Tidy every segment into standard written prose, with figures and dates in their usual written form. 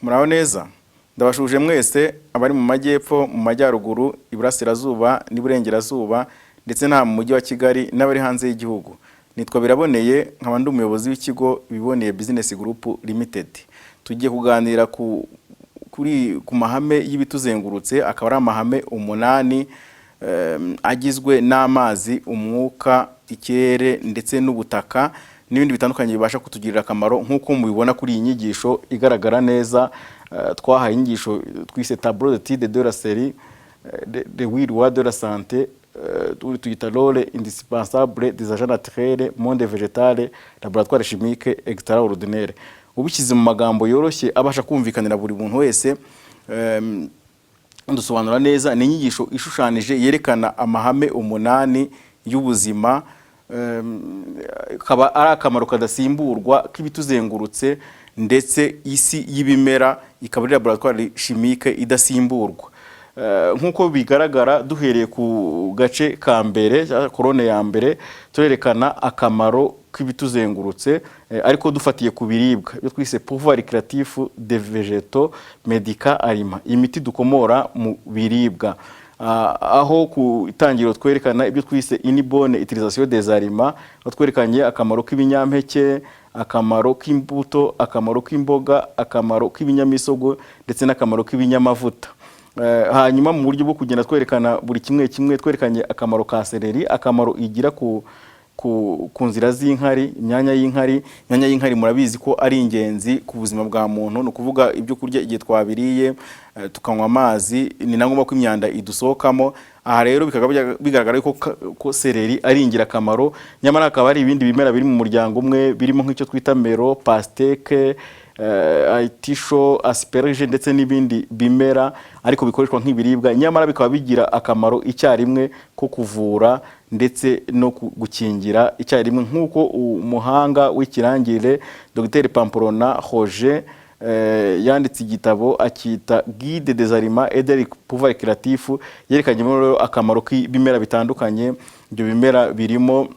Muraho neza. Ndabashuje mwese abari mu majyepfo, mu majyaruguru, iburasirazuba n'iburengerazuba ndetse na mu mujyi wa Kigali n'abari hanze y'igihugu. Nitwa Biraboneye, nkaba ndi umuyobozi w'ikigo Biboneye Business Group Limited. Tugiye kuganira ku mahame y'ibituzengurutse, akaba ari amahame 8 agizwe n'amazi, umwuka, ikirere ndetse n'ubutaka n'ibindi bitandukanye bibasha kutugirira akamaro nk'uko mubibona kuri iyi nyigisho igaragara neza. Twahaye inyigisho twise tableau d'étude de la série de Wirwa de la santé, tuyita rôle indispensable des agents naturels, monde végétal, laboratoire chimique extraordinaire. Ubishyize mu magambo yoroshye abasha kumvikanira buri muntu wese, dusobanura neza. Ni inyigisho ishushanije yerekana amahame 8 y'ubuzima, kaba ari akamaro kadasimburwa k'ibituzengurutse, ndetse isi y'ibimera ikaba ari laboratoire chimique idasimburwa. Nkuko bigaragara duhereye ku gace ka mbere, korone ya mbere, turerekana akamaro k'ibituzengurutse, ariko dufatiye ku biribwa byo twise pouvoir créatif des végétaux médicaux aliments, imiti dukomora mu biribwa. Aho ku itangiro twerekana ibyo twise une bonne utilisation des aliments, twerekanye akamaro k'ibinyampeke, akamaro k'imbuto, akamaro k'imboga, akamaro k'ibinyamisogo ndetse n'akamaro k'ibinyamavuta. Hanyuma mu buryo bwo kugenda twerekana buri kimwe twerekanye akamaro ka seleri, akamaro igira ku nzira z'inkari, imyanya y'inkari murabizi ko ari ingenzi ku buzima bwa muntu. No kuvuga ibyo kurya igihe twabiriye, tukanywa amazi, ni nangomba ko imyanda idusohokamo. Aha rero bigaragara ko seleri ari ingirakamaro. Nyamara akaba ari ibindi bimera biri mu muryango umwe, birimo nk'icyo twita mero, pasteke, aitisho, asperge ndetse n'ibindi bimera, ariko bikoreshwa nk'ibiribwa. Nyamara bikaba bigira akamaro icyarimwe ko kuvura ndetse no gukingira icyarimwe, nk'uko umuhanga w'ikirangirire Dr Pamplona Roger yanditse igitabo akita Guide des aliments et des pouvoirs créatifs, yerekanye akamaro k'ibimera bitandukanye. Ibyo bimera birimo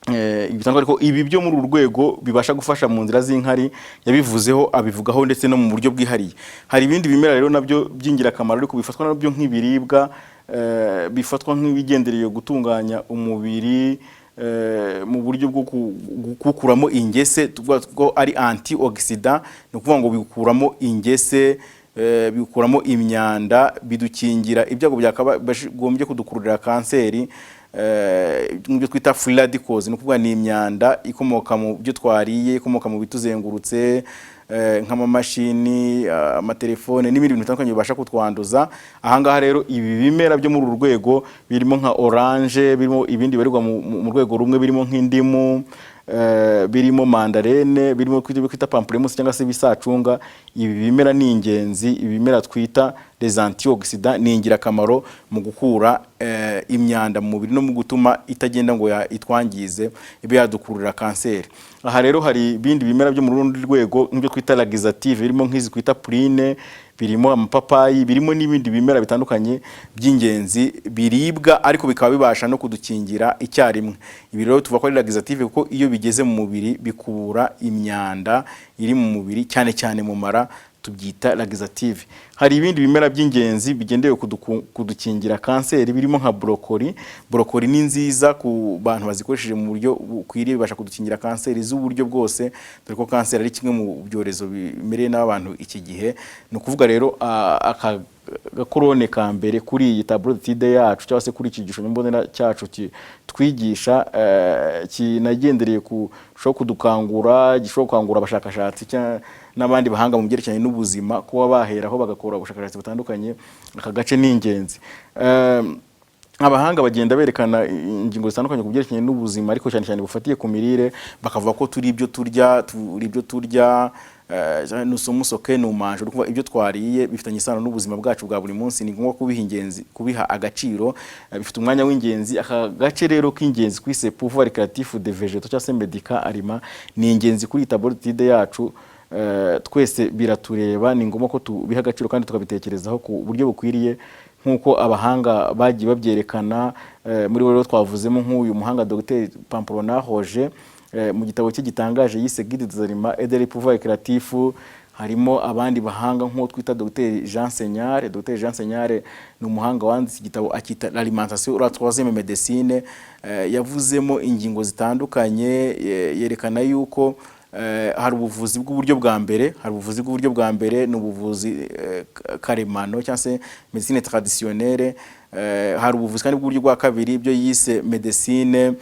ariko ibi byo muri urwego bibasha gufasha mu nzira z'inkari yabivuzeho, abivugaho ndetse no mu buryo bwihariye. Hari ibindi bimera rero nabyo by'ingirakamaro ariko bifatwa nabyo nk'ibiribwa, bifatwa nk'ibigendereye gutunganya umubiri mu buryo bwo gukuramo ingese, tuvuga ko ari antioxidant. No kuvuga ngo bikuramo ingese, bikuramo imyanda, bidukingira ibyago byakagombye kudukururira kanseri, n'ibyo twita free radicals. No kuvuga ni imyanda ikomoka mu byo twariye, ikomoka mu bituzengurutse, nk'amamashini, amatelefone n'ibindi bintu bitandukanye bibasha kutwanduza. Ahangaha rero ibi bimera byo muri urwego birimo nka orange, birimo ibindi bibarirwa mu rwego rumwe, birimo nk'indimu, birimo mandarene, birimo kwita pamplemousse cyangwa se bisacunga. Ibi bimera ni ingenzi. Ibi bimera twita les antioxidants ni ingirakamaro mu gukura imyanda mu mubiri no mu gutuma itagenda ngo itwangize ibe yadukurura kanseri. Aha rero hari ibindi bimera byo mu rundi rwego nk'ibyo twita laxative, birimo nk'izi twita prune, birimo amapapayi, birimo n'ibindi bimera bitandukanye by'ingenzi biribwa ariko bikaba bibasha no kudukingira icyarimwe. Ibi rero tuvuga ko ari laxative kuko iyo bigeze mu mubiri bikubura imyanda iri mu mubiri, cyane cyane mu mara, tubyita laxative. Hari ibindi bimera by'ingenzi bigendewe kudukingira kanseri, birimo nka brokoli. Brokoli ni nziza ku bantu bazikoresheje mu buryo bukwiriye, bibasha kudukingira kanseri z'uburyo bwose, dore ko kanseri ari kimwe mu byorezo bimereye n'abantu iki gihe. Ni ukuvuga rero gakorone ka mbere kuri iyi tableau d'étude yacu, cyangwa se kuri iki gisho mbonera cyacu twigisha, kinagendereye gishobora kudukangura, gishobora gukangura abashakashatsi n'abandi bahanga mu byerekeranye n'ubuzima kuba baheraho bagakora ubushakashatsi butandukanye. Aka gace ni ingenzi. Abahanga bagenda berekana ingingo zitandukanye ku byerekeranye n'ubuzima, ariko cyane cyane bufatiye ku mirire. Bakavuga ko turi ibyo turya nusumusoke numanje, kuva ibyo twariye bifitanye isano n'ubuzima bwacu bwa buri munsi. Ni ngombwa kubiha agaciro, bifite umwanya w'ingenzi. Aka gace rero k'ingenzi kwise pouvoir créatif des végétaux cyangwa se médicaux aliments ni ingenzi kuri tableau d'étude yacu. Twese biratureba, ni ngombwa ko tubiha agaciro kandi tukabitekerezaho ku buryo bukwiriye, nk'uko abahanga bagiye babyerekana. Muri rero twavuzemo nk'uyu muhanga Dr Pamplona Roger mu gitabo cye gitangaje yise Guide des aliments et des pouvoirs créatifs, harimo abandi bahanga nk'uwo twita Dr Jean Senyare. Dr Jean Senyare ni umuhanga wanditse igitabo akita l'alimentation la troisième médecine, yavuzemo ingingo zitandukanye, yerekana yuko hari ubuvuzi bw'uburyo bwa mbere, ni ubuvuzi karemano cyangwa se médecine traditionnelle, hari ubuvuzi kandi bw'uburyo bwa kabiri ibyo yise medecine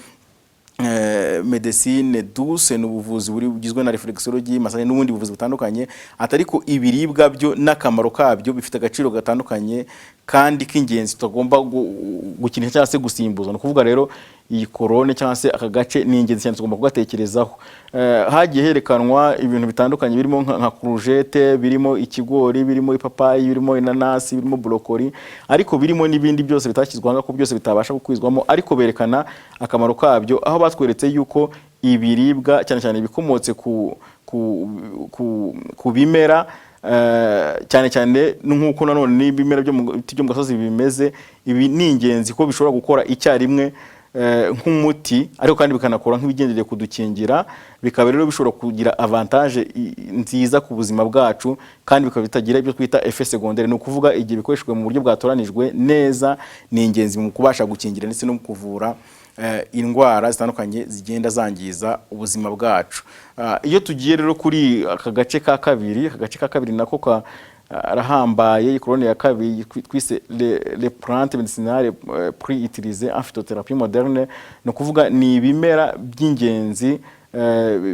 douce, ni ubuvuzi bugizwe na reflexology, massage n'ubundi buvuzi butandukanye, atariko ibiribwa byo n'akamaro kabyo bifite agaciro gatandukanye kandi k'ingenzi tutagomba gukinisha cyangwa se gusimbuza. No kuvuga rero iyi korone cyangwa se aka gace ni ingenzi cyane tugomba kugatekerezaho. Hagiye herekanwa ibintu bitandukanye birimo nka courgette, birimo ikigori, birimo ipapayi, birimo inanasi, birimo brocoli, ariko birimo n'ibindi byose bitashyizwanga ko byose bitabasha gukwizwamo, ariko berekana akamaro kabyo, aho batweretse yuko ibiribwa cyane cyane bikomotse ku bimera, cyane cyane nk'uko nanone n'ibimera byo mu gasozi bimeze, ibi ni ingenzi ko bishobora gukora icyarimwe nk'umuti, ariko kandi bikanakora nk'ibigendereye kudukingira, bikaba rero bishobora kugira avantage nziza ku buzima bwacu, kandi bikaba bitagira ibyo twita effet secondaire. Ni ukuvuga igihe bikoreshejwe mu buryo bwatoranijwe neza, ni ingenzi mu kubasha gukingira ndetse no kuvura indwara zitandukanye zigenda zangiza ubuzima bwacu. Iyo tugiye rero kuri aka gace ka kabiri nako arahambaye, korone ya kabiri twise les plantes médicinales pré-utilisées en phytothérapie moderne, no kuvuga ni ibimera by'ingenzi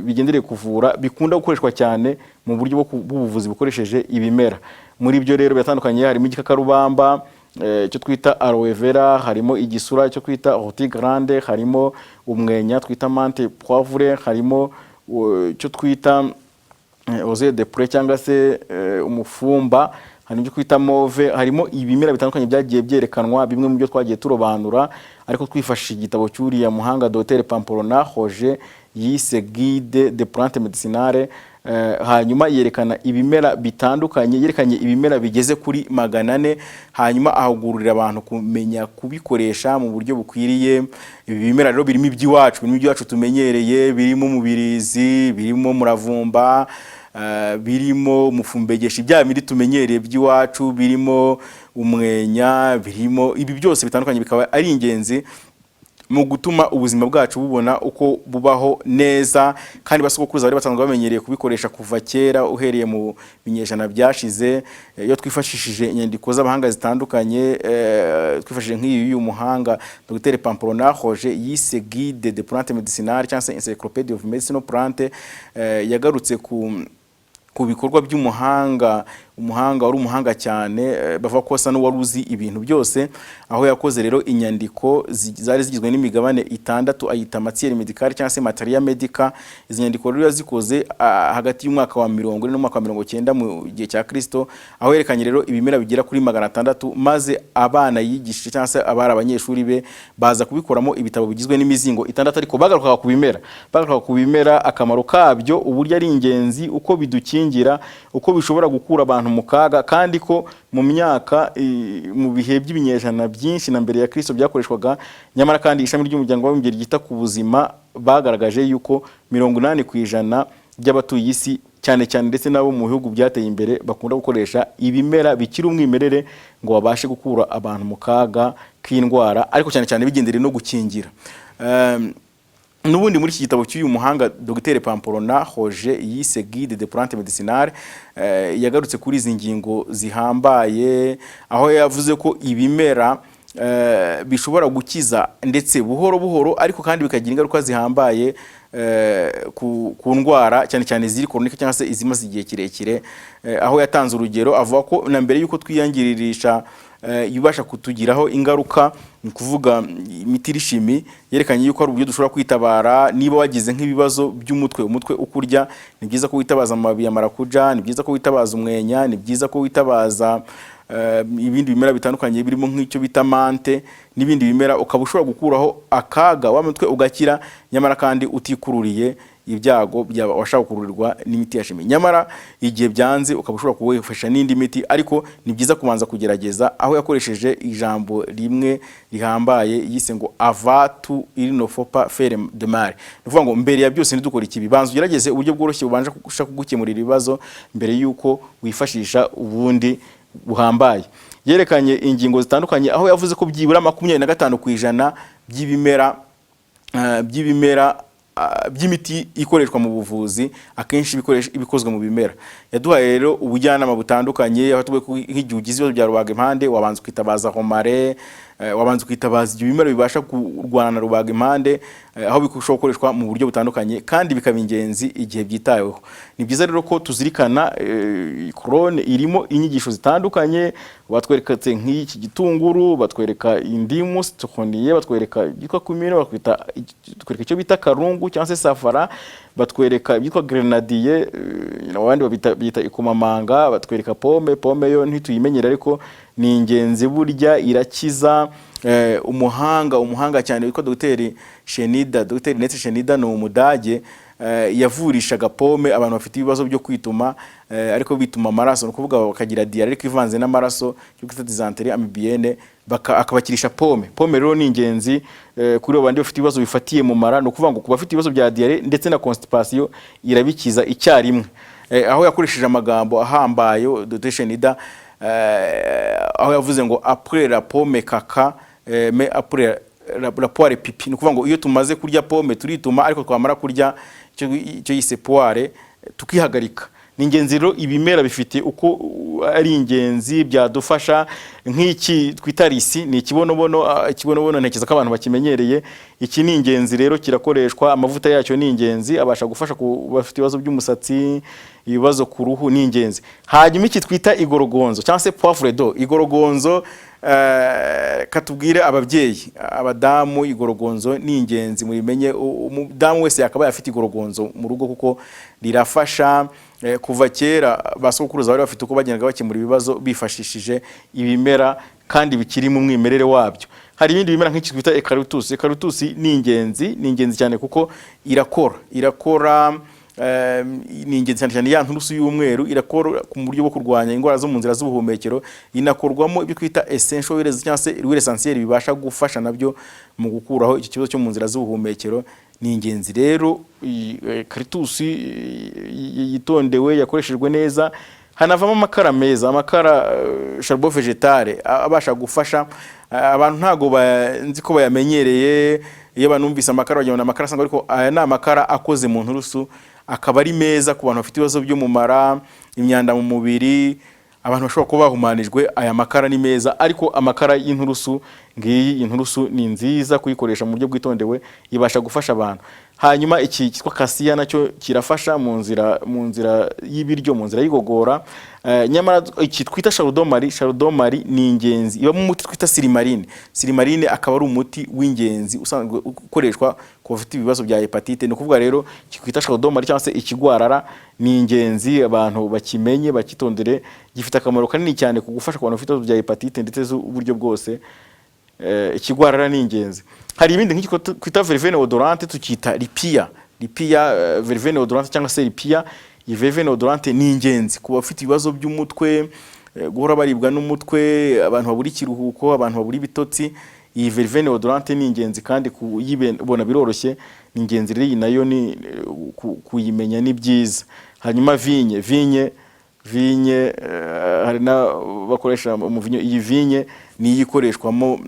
bigendereye kuvura, bikunda gukoreshwa cyane mu buryo bw'ubuvuzi bukoresheje ibimera. Muri byo rero bitandukanye harimo igikakarubamba cyo twita aloe vera, harimo igisura cyo kwita ortie grande, harimo umwenya twita menthe poivre, harimo cyo twita oze de pré cyangwa se umufumba, harimo cyo kwita mauve, harimo ibimera bitandukanye byagiye byerekanwa, bimwe mu byo twagiye turobanura, ariko twifashishije igitabo cy'uriya muhanga Dr Pamplona Roger yise Guide des plantes médicinales. Hanyuma yerekana ibimera bitandukanye, yerekanye ibimera bigeze kuri 400, hanyuma ahugurira abantu kumenya kubikoresha mu buryo bukwiriye. Ibi bimera rero birimo iby'iwacu tumenyereye, birimo mubirizi, birimo muravumba, birimo mufumbegeshi, bya bindi tumenyereye by'iwacu, birimo umwenya, birimo ibi byose bitandukanye, bikaba ari ingenzi mu gutuma ubuzima bwacu bubona uko bubaho neza, kandi basogokuruza bari basanzwe bamenyereye kubikoresha kuva kera, uhereye mu binyejana byashize. Iyo twifashishije inyandiko z'abahanga zitandukanye, twifashishije nk'iyi umuhanga Dr Pamplona Roger yise Guide des plantes médicinales cyangwa se Encyclopédie of Medicinal Plantes, yagarutse ku bikorwa by'umuhanga wari umuhanga cyane, bava ko asa n'uwari uzi ibintu byose, aho yakoze rero inyandiko zari zigizwe n'imigabane 6 ayita matière médicale cyangwa se materia medica. Izi nyandiko rero yazikoze hagati y'umwaka wa 40 n'umwaka wa 90 mu gihe cya Kristo, aho yerekanye rero ibimera bigera kuri 600, maze abana yigishije cyangwa se abari abanyeshuri be baza kubikoramo ibitabo bigizwe n'imizingo 6, ariko bagaruka ku bimera, akamaro kabyo, uburyo ari ingenzi, uko bidukingira, uko bishobora gukura abantu mu kaga, kandi ko mu myaka mu bihe by'ibinyejana byinshi na mbere ya Kristo byakoreshwaga. Nyamara kandi ishami ry'umuryango w'abibumbye ryita ku buzima bagaragaje yuko 80% by'abatuye isi cyane cyane ndetse nabo mu bihugu byateye imbere bakunda gukoresha ibimera bikiri umwimerere ngo babashe gukura abantu mu kaga k'indwara, ariko cyane cyane bigendereye no gukingira. Nubundi muri iki gitabo cy'uyu muhanga Dr Pamplona Roger yise Guide des plantes médicinales, yagarutse kuri izi ngingo zihambaye, aho yavuze ko ibimera bishobora gukiza ndetse buhoro buhoro, ariko kandi bikagira ingaruka zihambaye ku ndwara cyane cyane ziri chronique cyangwa se izimaze igihe kirekire. Aho yatanze urugero avuga ko na mbere yuko twiyangiririsha yubasha kutugiraho ingaruka, ni kuvuga imitirishimi, yerekanye yuko ari uburyo dushobora kwitabara niba wagize nk'ibibazo by'umutwe, umutwe ukurya, ni byiza ko witabaza amababi ya marakuja, ni byiza ko witabaza umwenya, ni byiza ko witabaza ibindi bimera bitandukanye birimo nk'icyo bita mante n'ibindi bimera, ukaba ushobora gukuraho akaga wa mutwe ugakira, nyamara kandi utikururiye ibyago byabasha gukururirwa n'imiti ya shimi. Nyamara igihe byanze ukaba ushobora kuwifasha n'indi miti, ariko ni byiza kubanza kugerageza. Aho yakoresheje ijambo rimwe rihambaye yise ngo avatu il ne faut pas faire de mal, nuvuga ngo mbere ya byose ntidukora ikibi, banza ugerageze uburyo bworoshye bubanje kugukemurira ibibazo mbere yuko wifashisha ubundi buhambaye. Yerekanye ingingo zitandukanye, aho yavuze ko byibura 25% by'ibimera by'imiti ikoreshwa mu buvuzi akenshi ibikozwe mu bimera. Yaduhaye rero ubujyanama butandukanye, aho tuvuye nk'igihe ugize ibibazo bya rubagimpande wabanza kwitabaza homare, wabanza kwitabaza ibyo bimera bibasha kurwana na rubagimpande, aho bishobora gukoreshwa mu buryo butandukanye kandi bikaba ingenzi igihe byitaweho. Ni byiza rero ko tuzirikana korone irimo inyigisho zitandukanye, batwereka nk'iki gitunguru, batwereka indimu stokoniye, batwereka yitwa kumira, batwereka icyo bita karungu cyangwa se safara, batwereka yitwa grenadier, abandi babita ikumamanga, batwereka pome yo ntituyimenyera ariko ni ingenzi burya irakiza. Umuhanga cyane witwa Dr. Shenida, Dr. Netse Shenida, ni umudage, yavurishaga pome abantu bafite ibibazo byo kwituma, ariko bituma amaraso, no kuvuga bakagira diarrhée ariko ivanze n'amaraso, cyo kwita dysenterie amibienne, akabakirisha pome. Pome rero ni ingenzi kuri abandi bafite ibibazo bifatiye mu mara, no kuvuga ngo kuba afite ibibazo bya diarrhée ndetse na constipation irabikiza icyarimwe. Aho yakoresheje amagambo ahambaye Dr. Shenida, aho yavuze ngo après la pomme caca mais après la poire pipi, ni kuvuga ngo iyo tumaze kurya pome turituma, ariko twamara kurya icyo yise poire tukihagarika. Ni ingenzi rero ibimera bifite uko ari ingenzi byadufasha. Nk'iki twita risi, ni ikibonobono ntekereza ko abantu bakimenyereye. Iki ni ingenzi rero, kirakoreshwa, amavuta yacyo ni ingenzi, abasha gufasha ku bafite ibibazo by'umusatsi, ibibazo ku ruhu, ni ingenzi. Hanyuma iki twita igorogonzo cyangwa se poivre d'eau. Igorogonzo katubwire ababyeyi, abadamu, igorogonzo ni ingenzi mubimenye. Umudamu wese yakaba afite igorogonzo mu rugo kuko rirafasha. Kuva kera basokuruza bari bafite uko bagendaga bakemura ibibazo bifashishije ibimera kandi bikiri mu mwimerere wabyo. Hari ibindi bimera nk'iki twita eucalyptus. Eucalyptus ni ingenzi cyane kuko irakora ni ingenzi cyane ya nturusu y'umweru, irakora ku buryo bwo kurwanya indwara zo mu nzira z'ubuhumekero. Inakorwamo ibyo twita essential oils cyangwa se huile essentielle bibasha gufasha nabyo mu gukuraho iki kibazo cyo mu nzira z'ubuhumekero. Ni ingenzi rero eucalyptus yitondewe, yakoreshejwe neza. Hanavamo amakara meza, amakara charbon végétal abasha gufasha abantu. Ntago nzi ko bayamenyereye, iyo banumvise amakara bagenda amakara sanga, ariko aya ni amakara akoze mu nturusu, akaba ari meza ku bantu bafite ibibazo byo mu mara, imyanda mu mubiri, abantu bashobora kuba bahumanijwe. Aya makara ni meza, ariko amakara y'inturusu, ngiyi inturusu ni nziza kuyikoresha mu buryo bwitondewe, ibasha gufasha abantu. Hanyuma iki kitwa kasiya nacyo kirafasha mu nzira y'ibiryo, mu nzira y'igogora. Nyamara iki twita sharudomari ni ingenzi, iba mu muti twita silimarine akaba ari umuti w'ingenzi usanzwe ukoreshwa ku bafite ibibazo bya hepatite. Ni kuvuga rero kikwita sharudomari cyangwa se ikigwarara ni ingenzi, abantu bakimenye bakitondere, gifite akamaro kanini cyane ku gufasha abantu bafite ibibazo bya hepatite ndetse z'uburyo bwose. Ikigwarara ni ingenzi. Hari ibindi nk'iki kwita verveine odorante, tukita lipia verveine odorante cyangwa se lipia. Iyi verveine odorante ni ingenzi ku bafite ibibazo by'umutwe, guhora baribwa n'umutwe, abantu babura ikiruhuko, abantu babura ibitotsi. Iyi verveine odorante ni ingenzi kandi kuyibona biroroshye, ni ingenzi rero nayo ni kuyimenya ni byiza. Hanyuma vigne hari na bakoresha mu vinyo. Iyi vigne ni ikoreshwamo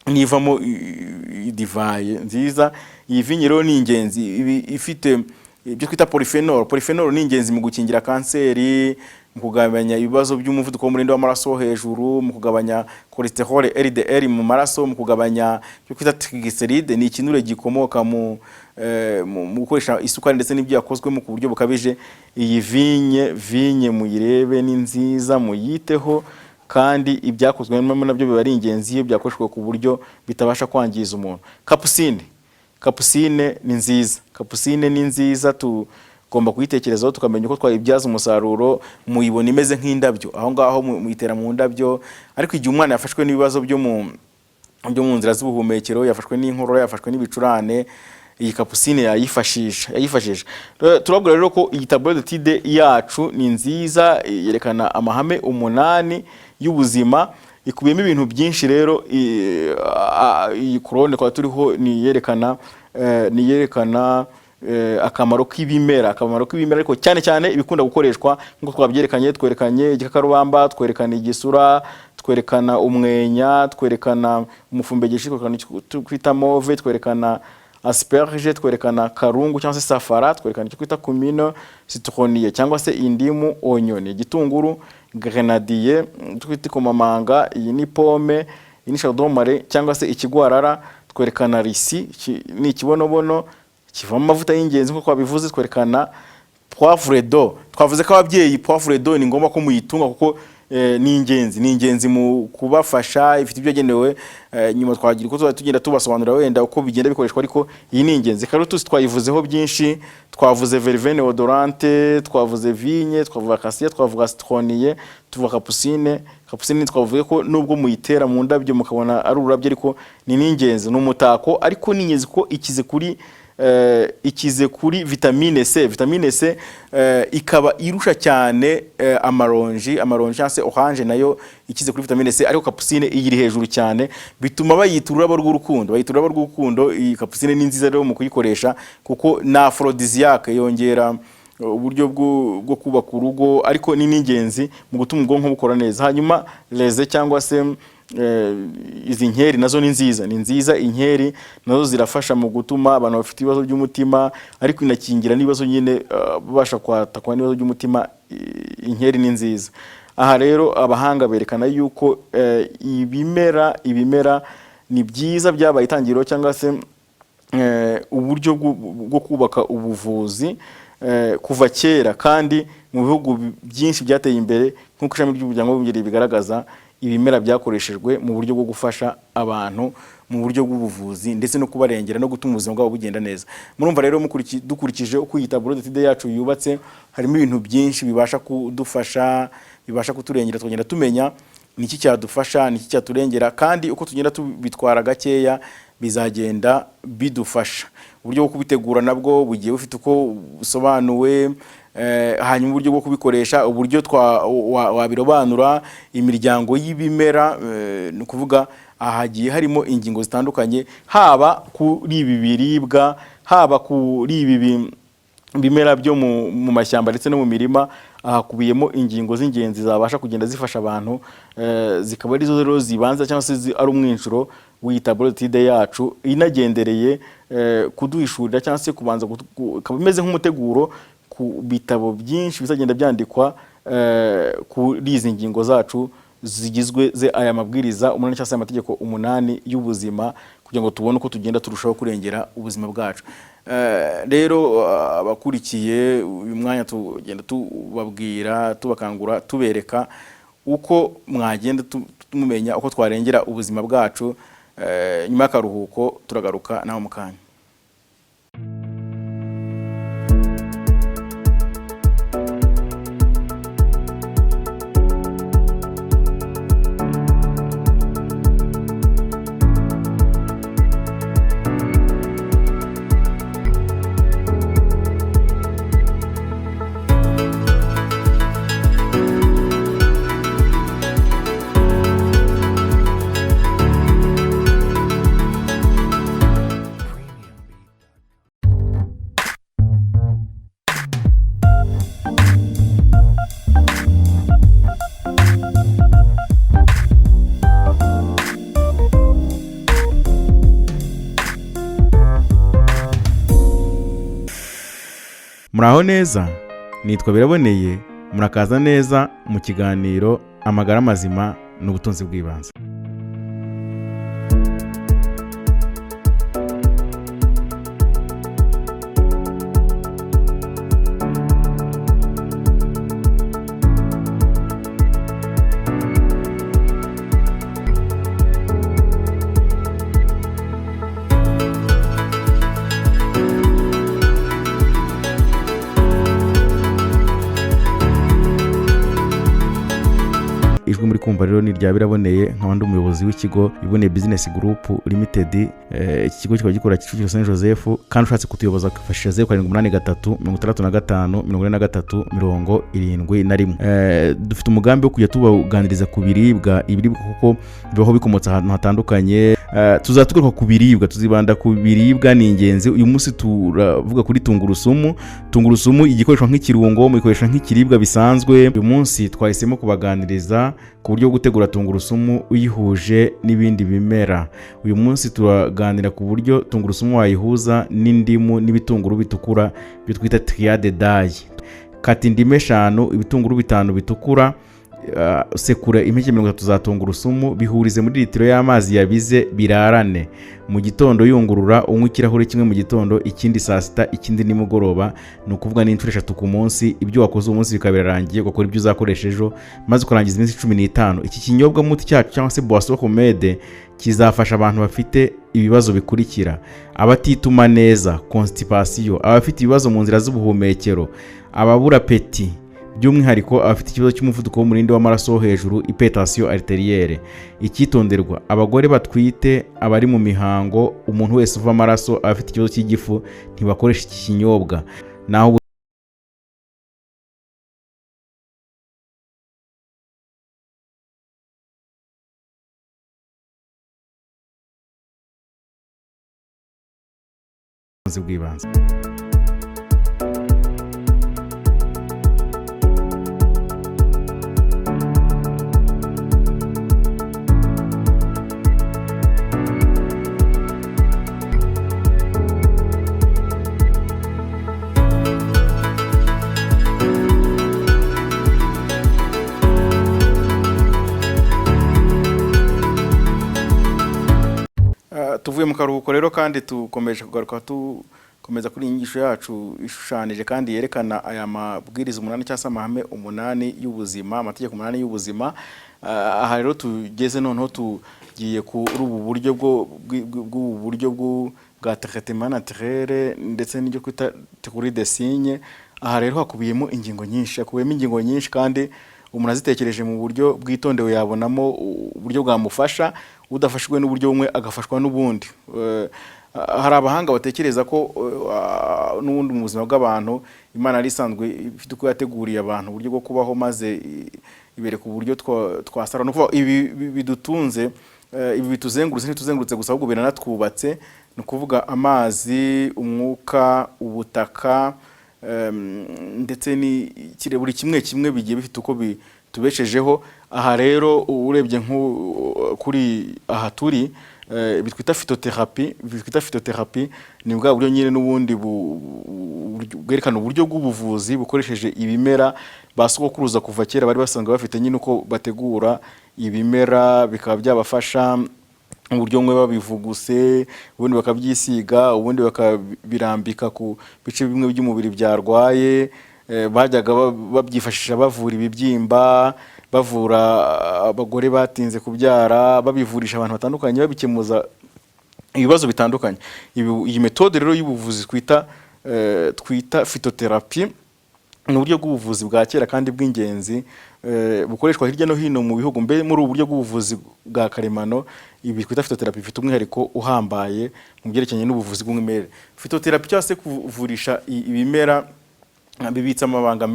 nivamo divaye nziza. Iyi vigne rero ni ingenzi, ifite ibyo twita polyphenol ni ingenzi mu gukingira kanseri, mu kugabanya ibibazo by'umuvuduko w'umurindi w'amaraso hejuru, mu kugabanya cholesterol LDL mu maraso, mu kugabanya ibyo twita triglyceride. Ni ikinure gikomoka mu gukoresha isukari ndetse n'ibyo yakozwemo ku buryo bukabije. Iyi vigne muyirebe ni nziza, muyiteho, kandi ibyakozwe nabyo biba ari ingenzi iyo byakoreshwa ku buryo bitabasha kwangiza umuntu. Kapusine ni nziza, tugomba kuyitekerezaho tukamenya uko twayibyaza umusaruro. Muyibona imeze nk'indabyo, aho ngaho muyitera mu ndabyo. Ariko igihe umwana yafashwe n'ibibazo byo mu nzira z'ubuhumekero, yafashwe n'inkorora, yafashwe n'ibicurane, iyi kapusine yayifashisha. Turabwira rero ko iyi tableau d'étude yacu ni nziza, yerekana amahame 8 y'ubuzima, ikubiyemo ibintu byinshi. Rero iyi korone kwa turiho ni yerekana akamaro k'ibimera, ariko cyane cyane ibikunda gukoreshwa nkuko twabyerekanye. Twerekanye igikakarubamba, twerekana igisura, twerekana umwenya, twerekana umufumbegishi, twerekana icyo kwita mauve, twerekana asperge, twerekana karungu cyangwa se safara, twerekana icyo kwita kumino, citronnier cyangwa se indimu, onyoni, igitunguru, grenadier, twita komamanga, iyi ni pomme, iyi ni chardonnay cyangwa se ikigwarara, twerekana risi, ni ikibonobono kivamo amavuta y'ingenzi nkuko twabivuze, twerekana poivre d'eau. Twavuze ko ababyeyi poivre d'eau ni ngombwa ko muyitunga kuko ni ingenzi mu kubafasha, ifite ibyo genewe. Nyuma twagira uko tugenda tubasobanurira wenda uko bigenda bikoreshwa, ariko iyi ni ingenzi. Karotusi twayivuzeho byinshi, twavuze verveine odorante, twavuze vigne, twavuga cassia, twavuga citronnier, tuvuga kapusine twavuze ko nubwo muyitera mu ndabyo mukabona ari ururabyo, ariko ni ingenzi, ni umutako, ariko ni ingenzi ko ikize kuri vitamine C. Vitamine C ikaba irusha cyane amaronji cyangwa se orange, nayo ikize kuri vitamine C, ariko kapusine iyiri hejuru cyane, bituma bayita ururabo rw'urukundo. Iyi kapusine ni nziza rero mu kuyikoresha kuko na aphrodisiaque, yongera uburyo bwo kubaka urugo, ariko ni n'ingenzi mu gutuma ubwonko bukora neza. Hanyuma leze cyangwa se izi nkeri nazo ni nziza. Inkeri nazo zirafasha mu gutuma abantu bafite ibibazo by'umutima, ariko inakingira n'ibibazo nyine babasha kwatakwa n'ibibazo by'umutima. Inkeri ni nziza. Aha rero abahanga berekana yuko ibimera ni byiza, byabaye itangiriro cyangwa se uburyo bwo kubaka ubuvuzi kuva kera, kandi mu bihugu byinshi byateye imbere nk'uko ishami ry'umuryango w'abibumbye bigaragaza, ibimera byakoreshejwe mu buryo bwo gufasha abantu mu buryo bw'ubuvuzi ndetse no kubarengera no gutuma ubuzima bwabo bugenda neza. Murumva rero dukurikije uko iyi tableau d'étude yacu yubatse, harimo ibintu byinshi bibasha kudufasha, bibasha kuturengera, tugenda tumenya niki cyadufasha, niki cyaturengera, kandi uko tugenda tubitwara gakeya bizagenda bidufasha. Uburyo bwo kubitegura nabwo bugiye bufite uko busobanuwe, hanyuma uburyo bwo kubikoresha, uburyo wabirobanura, imiryango y'ibimera, ni ukuvuga ahagiye harimo ingingo zitandukanye, haba kuri ibi biribwa, haba kuri ibi bimera byo mu mashyamba ndetse no mu mirima. Hakubiyemo ingingo z'ingenzi zabasha kugenda zifasha abantu, zikaba arizo rero zibanza cyangwa se ari umwinjiro w'iyi tableau d'étude yacu, inagendereye kuduhishurira cyangwa se kubanza ikaba imeze nk'umuteguro ku bitabo byinshi bizagenda byandikwa kuri izi ngingo zacu zigizwe aya mabwiriza 8 cyangwa se amategeko 8 y'ubuzima, kugira ngo tubone uko tugenda turushaho kurengera ubuzima bwacu. Rero abakurikiye uyu mwanya tugenda tubabwira, tubakangura, tubereka uko mwagenda tumumenya uko twarengera ubuzima bwacu. Nyuma y'akaruhuko turagaruka naho mu kanya. Muraho neza, nitwa Biraboneye, murakaza neza mu kiganiro amagara mazima n'ubutunzi bw'ibanze. ijwi muri kumva rero ni rya Biraboneye nk'abandi umuyobozi w'ikigo Iboneye Business Group Limited. Iki kigo kikaba gikora Kicukiro Saint Joseph, kandi ushatse kutuyoboza kwifashisha 0783 dufite umugambi wo kujya tubaganiriza ku biribwa kuko bibaho bikomotse ahantu hatandukanye. Tuzatugaruka ku biribwa, tuzibanda ku biribwa ni ingenzi. Uyu munsi turavuga kuri tungurusumu. Tungurusumu igikoreshwa nk'ikirungo, mu ikoresha nk'ikiribwa bisanzwe. Uyu munsi twahisemo kubaganiriza ku buryo bwo gutegura tungurusumu uyihuje n'ibindi bimera. Uyu munsi turaganira ku buryo tungurusumu wayihuza n'indimu n'ibitunguru bitukura byo twita triade d'ail. Kata indimu 5, ibitunguru 5 bitukura, sekura impeke 30 za tungurusumu, bihurize muri litiro y'amazi yabize birarane. Mu gitondo yungurura, unywa ikirahure kimwe mu gitondo, ikindi saa sita, ikindi nimugoroba. Ni ukuvuga n'inshuro 3 ku munsi. Ibyo wakoze umunsi bikabirangiye, ugakora ibyo uzakoresha ejo, maze ukarangiza iminsi 15. Iki kinyobwa muti cyacu cyangwa se boisson homemade kizafasha abantu bafite ibibazo bikurikira: abatituma neza constipation, abafite ibibazo mu nzira z'ubuhumekero, ababura peti, by'umwihariko abafite ikibazo cy'umuvuduko w'umurindi w'amaraso wo hejuru hypertension arterielle. Icyitonderwa: abagore batwite, abari mu mihango, umuntu wese uva amaraso, abafite ikibazo cy'igifu ntibakoresha iki kinyobwa. Naho bw'ibanze. Tuvuye mu karuhuko rero, kandi tukomeje kugaruka komeza kuri inyigisho yacu ishushanije kandi yerekana aya mabwiriza 8 cyangwa se amahame 8 y'ubuzima, amategeko 8 y'ubuzima. Aha rero tugeze noneho tugiye kuri ubu buryo bwa traitement naturel ndetse n'ibyo kwita théorie des signes. Aha rero hakubiyemo ingingo nyinshi, kandi umuntu azitekereje mu buryo bwitondewe yabonamo uburyo bwamufasha, udafashwe n'uburyo bumwe agafashwa n'ubundi. Hari abahanga batekereza ko n'ubundi mu buzima bw'abantu Imana ari isanzwe ifite uko yateguriye abantu uburyo bwo kubaho, maze ibereka uburyo twasara no kuva ibi bidutunze, ibi bituzengurutse ntituzengurutse gusa, ahubwo biranatwubatse. Ni ukuvuga amazi, umwuka, ubutaka, ndetse buri kimwe bigiye bifite uko bitubeshejeho. Aha rero urebye kuri aha turi bitwita phytotherapy, ni bwa buryo nyine n'ubundi bwerekana uburyo bw'ubuvuzi bukoresheje ibimera basogokuruza kuva kera bari basanzwe bafite, nyine uko bategura ibimera bikaba byabafasha mu buryo bumwe babivuguse, ubundi bakabyisiga, ubundi bakabirambika ku bice bimwe by'umubiri byarwaye. Bajyaga babyifashisha bavura ibibyimba, bavura abagore batinze kubyara, babivurisha abantu batandukanye, babikemuza ibibazo bitandukanye. Iyi metode rero y'ubuvuzi twita phytotherapy ni uburyo bw'ubuvuzi bwa kera kandi bw'ingenzi, bukoreshwa hirya no hino mu bihugu. Mbe muri ubu buryo bw'ubuvuzi bwa karemano, ibi twita phytotherapy bifite umwihariko uhambaye mu byerekeranye n'ubuvuzi bw'umwimerere. Phytotherapy cyangwa se kuvurisha ibimera bibitse amabanga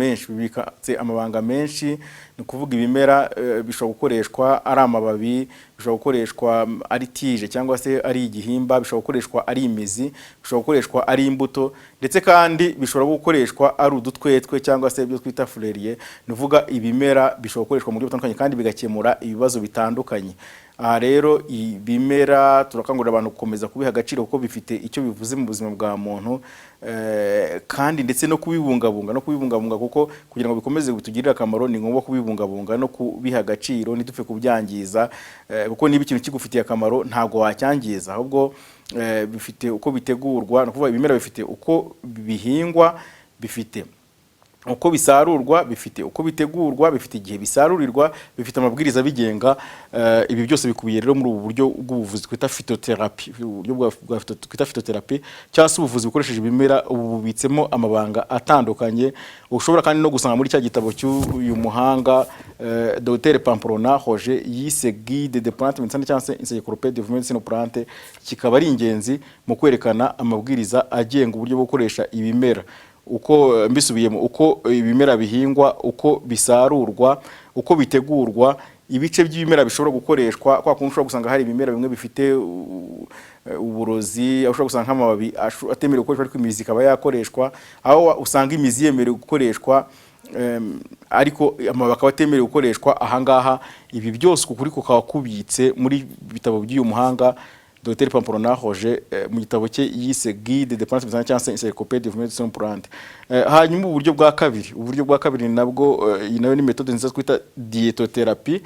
menshi. Ni ukuvuga ibimera bishobora gukoreshwa ari amababi, bishobora gukoreshwa ari tije cyangwa se ari igihimba, bishobora gukoreshwa ari imizi, bishobora gukoreshwa ari imbuto, ndetse kandi bishobora gukoreshwa ari udutwetwe cyangwa se ibyo twita fleurie. Ni ukuvuga ibimera bishobora gukoreshwa mu buryo butandukanye kandi bigakemura ibibazo bitandukanye. Aha rero ibimera turakangurira abantu gukomeza kubiha agaciro kuko bifite icyo bivuze mu buzima bwa muntu, kandi ndetse no kubibungabunga kuko kugira ngo bikomeze bitugirire akamaro ni ngombwa kubibungabunga no kubiha agaciro, ntidupfe kubyangiza, kuko niba ikintu kigufitiye akamaro ntago wacyangiza, ahubwo bifite uko bitegurwa. No kuvuga ibimera bifite uko bihingwa, bifite uko bisarurwa bifite uko bitegurwa bifite igihe bisarurirwa bifite amabwiriza bigenga. Ibi byose bikubiye rero muri ubu buryo bw'ubuvuzi twita phytotherapy, uburyo bwa twita phytotherapy cyangwa se ubuvuzi bukoresheje ibimera. Ubu bubitsemo amabanga atandukanye ushobora kandi no gusanga muri cya gitabo cy'uyu muhanga Dr Pamplona Roger yise Guide de plantes médicinales cyangwa se Encyclopédie de médecine plante, kikaba ari ingenzi mu kwerekana amabwiriza agenga uburyo bwo gukoresha ibimera, uko mbisubiyemo, uko ibimera bihingwa, uko bisarurwa, uko bitegurwa, ibice by'ibimera bishobora gukoreshwa. Kwa kuntu ushobora gusanga hari ibimera bimwe bifite uburozi, ushobora gusanga nk'amababi atemerewe gukoreshwa ariko imizi ikaba yakoreshwa, aho usanga imizi yemerewe gukoreshwa ariko amababi akaba atemerewe gukoreshwa. Ahangaha ibi byose ukuri kukaba kubitse muri bitabo by'uyu muhanga Dr Pamplona Roger mu gitabo cye yise Guide de plantes médicinales cyangwa se Encyclopédie de médecine plante. Hanyuma uburyo bwa kabiri nabwo iyi nayo ni méthode nziza twita diétothérapie,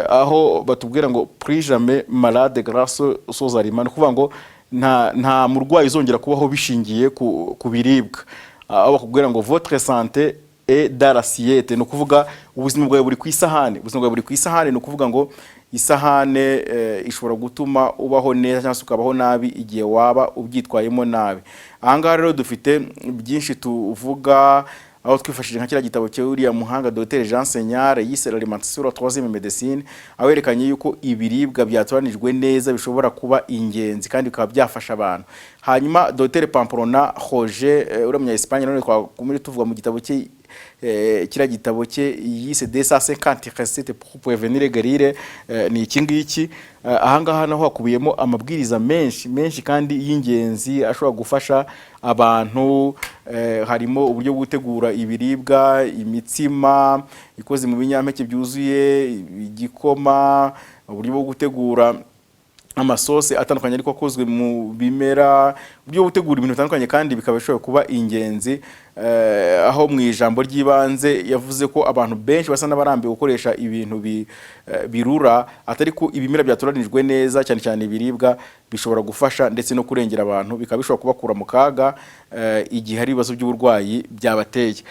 aho batubwira ngo plus jamais malade grâce aux aliments, kuvuga ngo nta murwayi uzongera kubaho bishingiye ku biribwa. Aho bakubwira ngo votre santé et dans l'assiette, no kuvuga ubuzima bwawe buri ku isahane. Ubuzima bwawe buri ku isahane no kuvuga ngo isahane ishobora gutuma ubaho neza cyangwa se ukabaho nabi igihe waba ubyitwayemo nabi. Ahangaha rero dufite byinshi tuvuga, aho twifashishije nka kiriya gitabo cy'uriya muhanga Dr Jean Senyard yise l'alimentation la troisième médecine, aho yerekanye yuko ibiribwa byatoranijwe neza bishobora kuba ingenzi kandi bikaba byafasha abantu. Hanyuma Dr Pamplona Roger uri mu Espagne none twakumuri tuvuga mu gitabo cye kiriya gitabo cye yise 250 recettes pour prévenir et guérir, ni iki ngiki. Ahangaha naho hakubiyemo amabwiriza menshi kandi y'ingenzi ashobora gufasha abantu. Harimo uburyo bwo gutegura ibiribwa, imitsima ikoze mu binyampeke byuzuye, igikoma, uburyo bwo gutegura amasose atandukanye ariko akozwe mu bimera, uburyo bwo gutegura ibintu bitandukanye kandi bikaba bishobora kuba ingenzi. Aho mu ijambo ry'ibanze yavuze ko abantu benshi basa n'abarambiwe gukoresha ibintu birura, atari ko ibimera byatoranijwe neza cyane cyane ibiribwa bishobora gufasha ndetse no kurengera abantu, bikaba bishobora kubakura mu kaga igihe hari ibibazo by'uburwayi byabateye.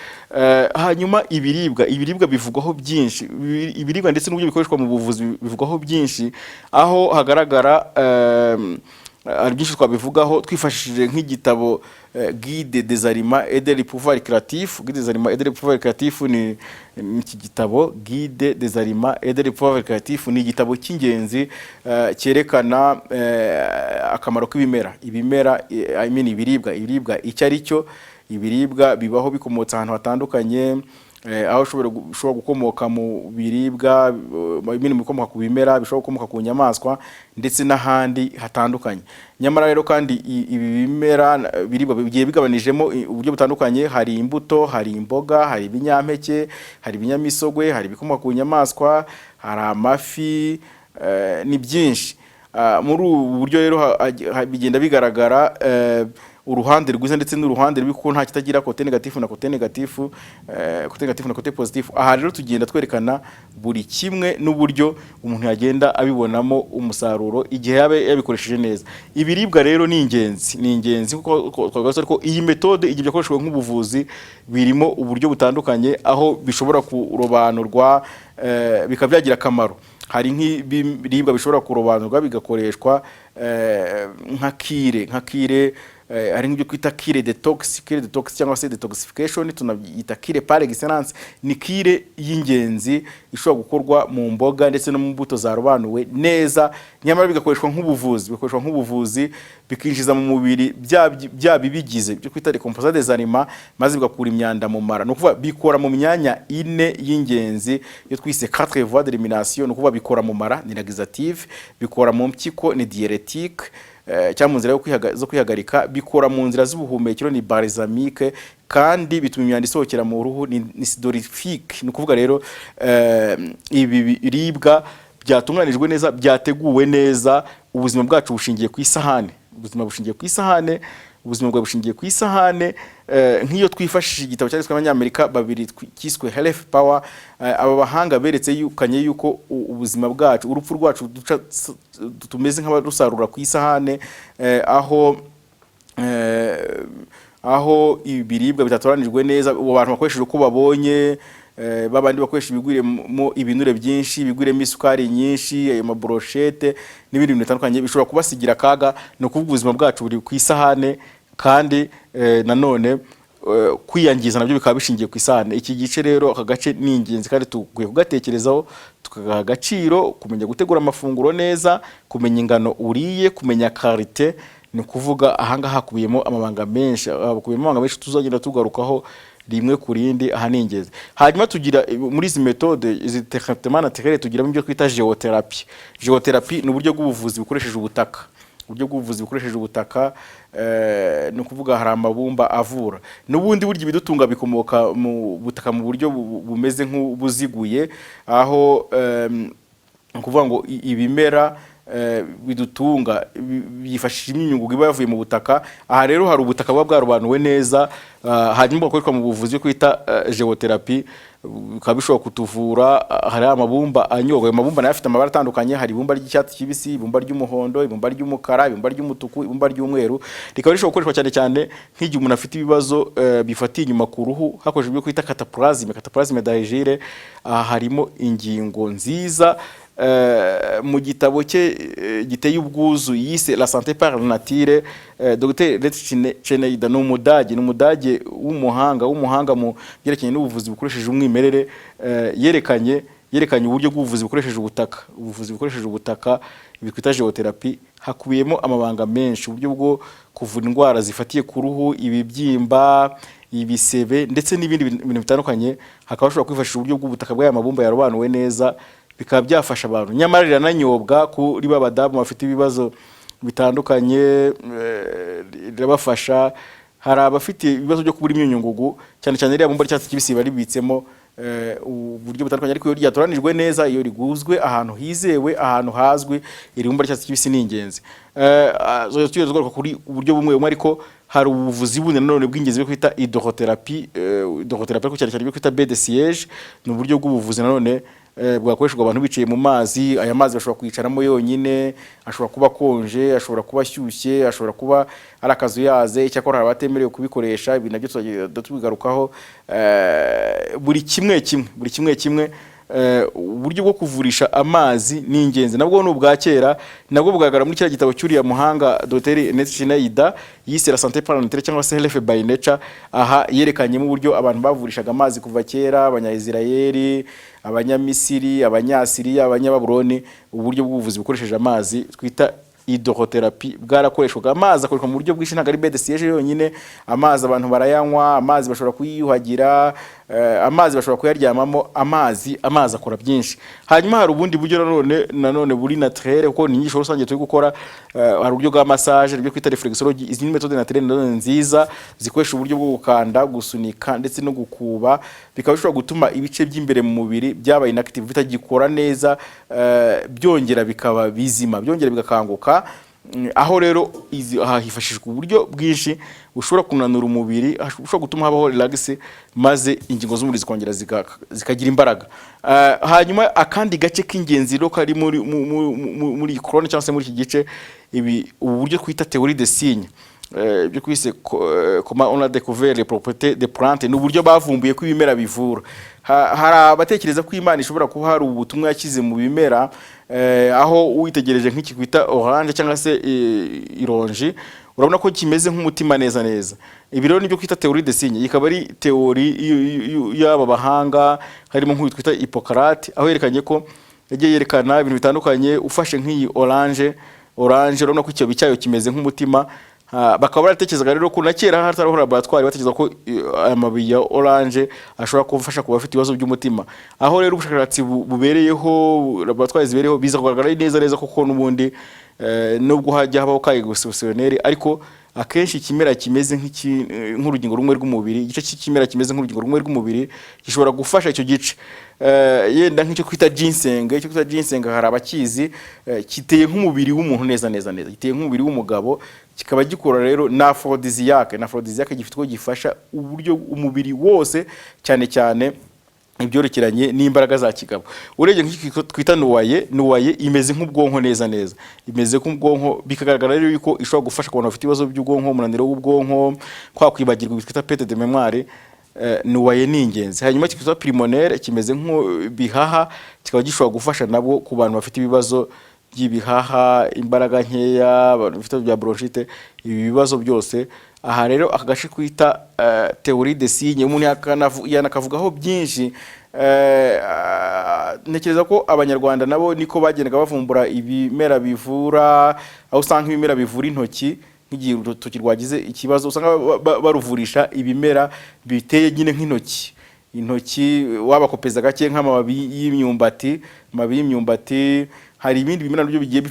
Hanyuma ibiribwa bivugwaho byinshi, ibiribwa ndetse n'uburyo bikoreshwa mu buvuzi bivugwaho byinshi, aho hagaragara ari byinshi twabivugaho twifashishije nk'igitabo Guide des aliments et des pouvoirs créatifs. Guide des aliments et des pouvoirs créatifs ni iki gitabo Guide des aliments et des pouvoirs créatifs ni igitabo cy'ingenzi cyerekana akamaro k'ibimera. I mean ibiribwa icyo ari cyo. Ibiribwa bibaho bikomotse ahantu hatandukanye, aho ushobora gukomoka mu biribwa, ibintu bikomoka ku bimera, bishobora gukomoka ku nyamaswa ndetse n'ahandi hatandukanye. Nyamara rero kandi ibi bimera biribwa bigiye bigabanijemo uburyo butandukanye. Hari imbuto, hari imboga, hari ibinyampeke, hari ibinyamisogwe, hari ibikomoka ku nyamaswa, hari amafi, ni byinshi. Muri ubu buryo rero bigenda bigaragara uruhande rwiza ndetse n'uruhande rubi, kuko nta kitagira kote negatifu na kote negatifu, na kote positifu. Aha rero tugenda twerekana buri kimwe n'uburyo umuntu yagenda abibonamo umusaruro igihe yabikoresheje neza. Ibiribwa rero ni ingenzi kuko twavuga ko iyi metode igiye byakoreshwa nk'ubuvuzi birimo uburyo butandukanye, aho bishobora kurobanurwa bikaba byagira akamaro. Hari nk'ibiribwa bishobora kurobanurwa bigakoreshwa nka kire, hari nk'ibyo kwita kire detox cyangwa se detoxification, tunayita kire par excellence. Ni kire y'ingenzi ishobora gukorwa mu mboga ndetse no mu mbuto zarobanuwe neza, nyamara bigakoreshwa nk'ubuvuzi, bikinjiza mu mubiri bya bibigize byo kwita décomposage des aliments, maze bigakura imyanda mu mara. No kuvuga bikora mu myanya ine y'ingenzi yo twise 4 voies d'élimination. No kuvuga bikora mu mara ni laxative, bikora mu mpyiko ni diurétique, cyangwa mu nzira zo kwihagarika, bikora mu nzira z'ubuhumekero ni balsamique, kandi bituma imyanda isohokera mu ruhu ni sudorifique. Ni ukuvuga rero ibi biribwa byatunganijwe neza, byateguwe neza. Ubuzima bwacu bushingiye ku isahane, ubuzima bwawe bushingiye ku isahane. Nk'iyo twifashishije igitabo cyanditswe n'Abanyamerika babiri cyiswe Health Power, aba bahanga beretse yuko ubuzima bwacu, urupfu rwacu tumeze nk'abarusarura ku isahane, aho aho ibiribwa bitatoranijwe neza, abantu bakoresheje uko babonye, babandi bakoresha ibigwiremo ibinure byinshi, ibigwiremo isukari nyinshi, ayo mabrochette n'ibindi bintu bitandukanye bishobora kubasigira akaga. No kuvuga ubuzima bwacu buri ku isahane, kandi nanone kwiyangiza nabyo bikaba bishingiye ku isahane. Iki gice rero, aka gace ni ingenzi kandi tukwiye kugatekerezaho, tukagaha agaciro, kumenya gutegura amafunguro neza, kumenya ingano uriye, kumenya karite. Ni kuvuga ahangaha hakubiyemo amabanga menshi, tuzagenda tugarukaho rimwe ku rindi. Aha ni ingenzi. Hanyuma tugira muri izi metode, izi traitement naturel, tugiramo ibyo twita geotherapie. Geotherapie ni uburyo bw'ubuvuzi bukoresheje ubutaka. Uburyo bw'ubuvuzi bukoresheje ubutaka, ni ukuvuga hari amabumba avura. N'ubundi buryo ibidutunga bikomoka mu butaka mu buryo bumeze nk'ubuziguye, aho ni ukuvuga ngo ibimera bidutunga byifashishije imyunyungugu iba yavuye mu butaka. Aha rero hari ubutaka buba bwarobanuwe neza, hanyuma bukoreshwa mu buvuzi kwita geotherapie, bikaba bishobora kutuvura. Hari amabumba anyobwa, ayo mabumba nayo afite amabara atandukanye. Hari ibumba ry'icyatsi kibisi, ibumba ry'umuhondo, ibumba ry'umukara, ibumba ry'umutuku, ibumba ry'umweru. Rikaba rishobora gukoreshwa cyane cyane nk'igihe umuntu afite ibibazo bifatiye inyuma ku ruhu, hakoreshejwe ibyo kwita cataplasme d'Agir. Harimo ingingo nziza. Mu gitabo cye giteye ubwuzu yise La santé par nature, Dr. Letschneida ni umudage w'umuhanga mu byerekeye n'ubuvuzi bukoresheje umwimerere, yerekanye uburyo bw'ubuvuzi bukoresheje ubutaka. Ubuvuzi bukoresheje ubutaka bikwita geotherapie, hakubiyemo amabanga menshi, uburyo bwo kuvura indwara zifatiye ku ruhu, ibibyimba, ibisebe ndetse n'ibindi bintu bitandukanye. Hakaba hashobora kwifashisha uburyo bw'ubutaka bw'aya mabumba yarobanuwe neza, bikaba byafasha abantu. Nyamara rirananyobwa kuri babadamu bafite ibibazo bitandukanye, rirabafasha. Hari abafite ibibazo byo kubura imyunyungugu, cyane cyane iriya bumba ry'icyatsi kibisi baribitsemo uburyo butandukanye, ariko iyo ryatoranijwe neza, iyo riguzwe ahantu hizewe, ahantu hazwi, iri bumba ry'icyatsi kibisi ni ingenzi. Tugiye tugaruka kuri uburyo bumwe ariko hari ubuvuzi bundi nanone bw'ingenzi bwo kwita hydrotherapie, ariko cyane cyane bwo kwita bain de siège. Ni uburyo bw'ubuvuzi nanone bwakoreshwa abantu bicaye mu mazi. Aya mazi bashobora kwicaramo yonyine, ashobora kuba konje, ashobora kuba ashyushye, ashobora kuba ari akazuyaze, cyakora hari abatemerewe kubikoresha. Ibi nabyo tubigarukaho. Buri kimwe kimwe uburyo bwo kuvurisha amazi ni ingenzi. Nabwo ni ubwa kera, nabwo bugaragara muri kiriya gitabo cy'uriya muhanga Dr. Letschneida yise La santé par nature cyangwa se Health by nature. Aha yerekanyemo uburyo abantu bavurishaga amazi kuva kera, Abanya-Israeli, Abanyamisiri, Abanyasiriya, Abanyababuloni. Uburyo bw'ubuvuzi bukoresheje amazi twita hydrotherapie bwarakoreshwaga. Amazi akoreshwa mu buryo bwinshi, ntabwo ari bain de siège yonyine. Amazi abantu barayanywa, amazi bashobora kuyiyuhagira, amazi bashobora kuyaryamamo. Amazi akora byinshi. Hanyuma hari ubundi buryo nanone buri naturel, kuko ni inyigisho rusange turi gukora. Hari uburyo bwa massage, ibyo kwita reflexology. Izi ni metode naturel nziza zikoresha uburyo bwo gukanda, gusunika ndetse no gukuba. Bikaba bishobora gutuma ibice by'imbere mu mubiri byabaye inactive, bitagikora neza, byongera bikaba bizima, byongera bigakanguka. Aho rero hifashishwa uburyo bwinshi bushobora kunanura umubiri, bushobora gutuma habaho relax, maze ingingo z'umubiri zikongera zikagira imbaraga. Hanyuma akandi gace k'ingenzi rero kari muri corone cyangwa se muri iki gice, ubu buryo twita théorie des signes, byo kwise comment on a découvert les propriétés des plantes. Ni uburyo bavumbuye ko ibimera bivura. Hari abatekereza ko Imana ishobora kuba hari ubutumwa yakize mu bimera, aho uwitegereje nk'iki kwita orange cyangwa se ironji, urabona ko kimeze nk'umutima neza. Ibi rero nibyo kwita théorie des signes. Ikaba ari teori y'aba bahanga, harimo nk'uyu twita Hippocrate, aho yerekanye ko yagiye yerekana ibintu bitandukanye. Ufashe nk'iyi orange, urabona ko ikibabi cyayo kimeze nk'umutima. Bakaba baratekerezaga rero ko na kera hatariho laboratoire, batekereza ko amababi ya orange ashobora gufasha ku bafite ibibazo by'umutima. Aho rero ubushakashatsi bubereyeho, laboratoire zibereyeho, biza kugaragara neza kuko n'ubundi nubwo hajya habaho kayi gusosiyoneri, ariko akenshi ikimera kimeze nk'urugingo rumwe rw'umubiri, igice cy'ikimera kimeze nk'urugingo rumwe rw'umubiri gishobora gufasha icyo gice. Yenda nk'icyo kwita ginseng, hari abakizi, kiteye nk'umubiri w'umuntu neza, giteye nk'umubiri w'umugabo, kikaba gikora rero na aphrodisiaque. Gifite ko gifasha uburyo umubiri wose, cyane ibyorekeranye n'imbaraga za kigabo. Urebye nk'iki twita nuwaye imeze nk'ubwonko neza neza, imeze nk'ubwonko, bikagaragara rero yuko ishobora gufasha ku bantu bafite ibibazo by'ubwonko, umunaniro w'ubwonko, kwa kwibagirwa twita perte de mémoire. Nuwaye ni ingenzi. Hanyuma cyitwa pulmonaire, kimeze nk'bihaha, kikaba gishobora gufasha nabo ku bantu bafite ibibazo by'ibihaha, imbaraga nkeya, bafite bya bronchite, ibi bibazo byose. Aha rero aka gace kwita théorie des signes, umuntu yanakavugaho byinshi. Ntekereza ko abanyarwanda nabo niko bagendaga bavumbura ibimera bivura, aho usanga ibimera bivura intoki, nk'igihe urutoki rwagize ikibazo usanga baruvurisha ibimera biteye nyine nk'intoki. Intoki wabakopeza gake nk'amababi y'imyumbati, hari ibindi bimera nabyo bigiye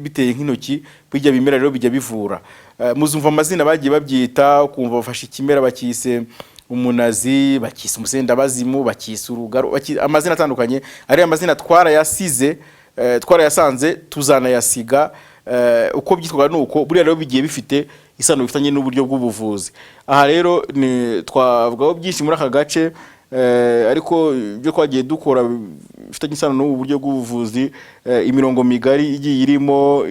biteye nk'intoki, bijya bimera rero bijya bivura. Muzumva amazina bagiye babyita, kumva bafashe ikimera bakise umunazi, bakise umusendabazimu, bakise urugaro, amazina atandukanye. Ari amazina twarayasanze tuzanayasiga. Uko byitwaga nuko buriya rero bigiye bifite isano bifitanye n'uburyo bw'ubuvuzi. Aha rero twavugaho byinshi muri aka gace, ariko ibyo twagiye dukora bifitanye isano n'ubu buryo bw'ubuvuzi. Imirongo migari igiye irimo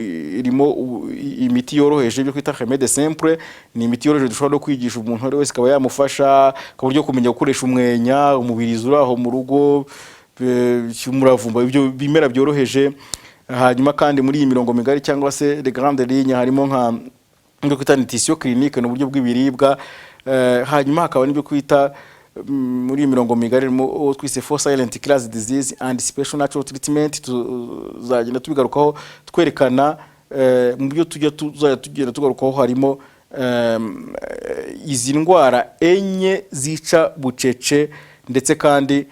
imiti yoroheje, ibyo twita remede simple. Ni imiti yoroheje dushobora no kwigisha umuntu wese, ikaba yamufasha ku buryo kumenya gukoresha umwenya, umubirizi uri aho mu rugo, umuravumba, ibyo bimera byoroheje. Hanyuma kandi muri iyi mirongo migari cyangwa se de grande ligne harimo nko kwita nutrition clinique, ni uburyo bw'ibiribwa. Hanyuma hakaba n'ibyo kwita muri iyi mirongo migari mu twise for silent class disease and special natural treatment. Tuzagenda tubigarukaho twerekana mu byo tugenda tugarukaho harimo izi ndwara enye zica bucece, ndetse kandi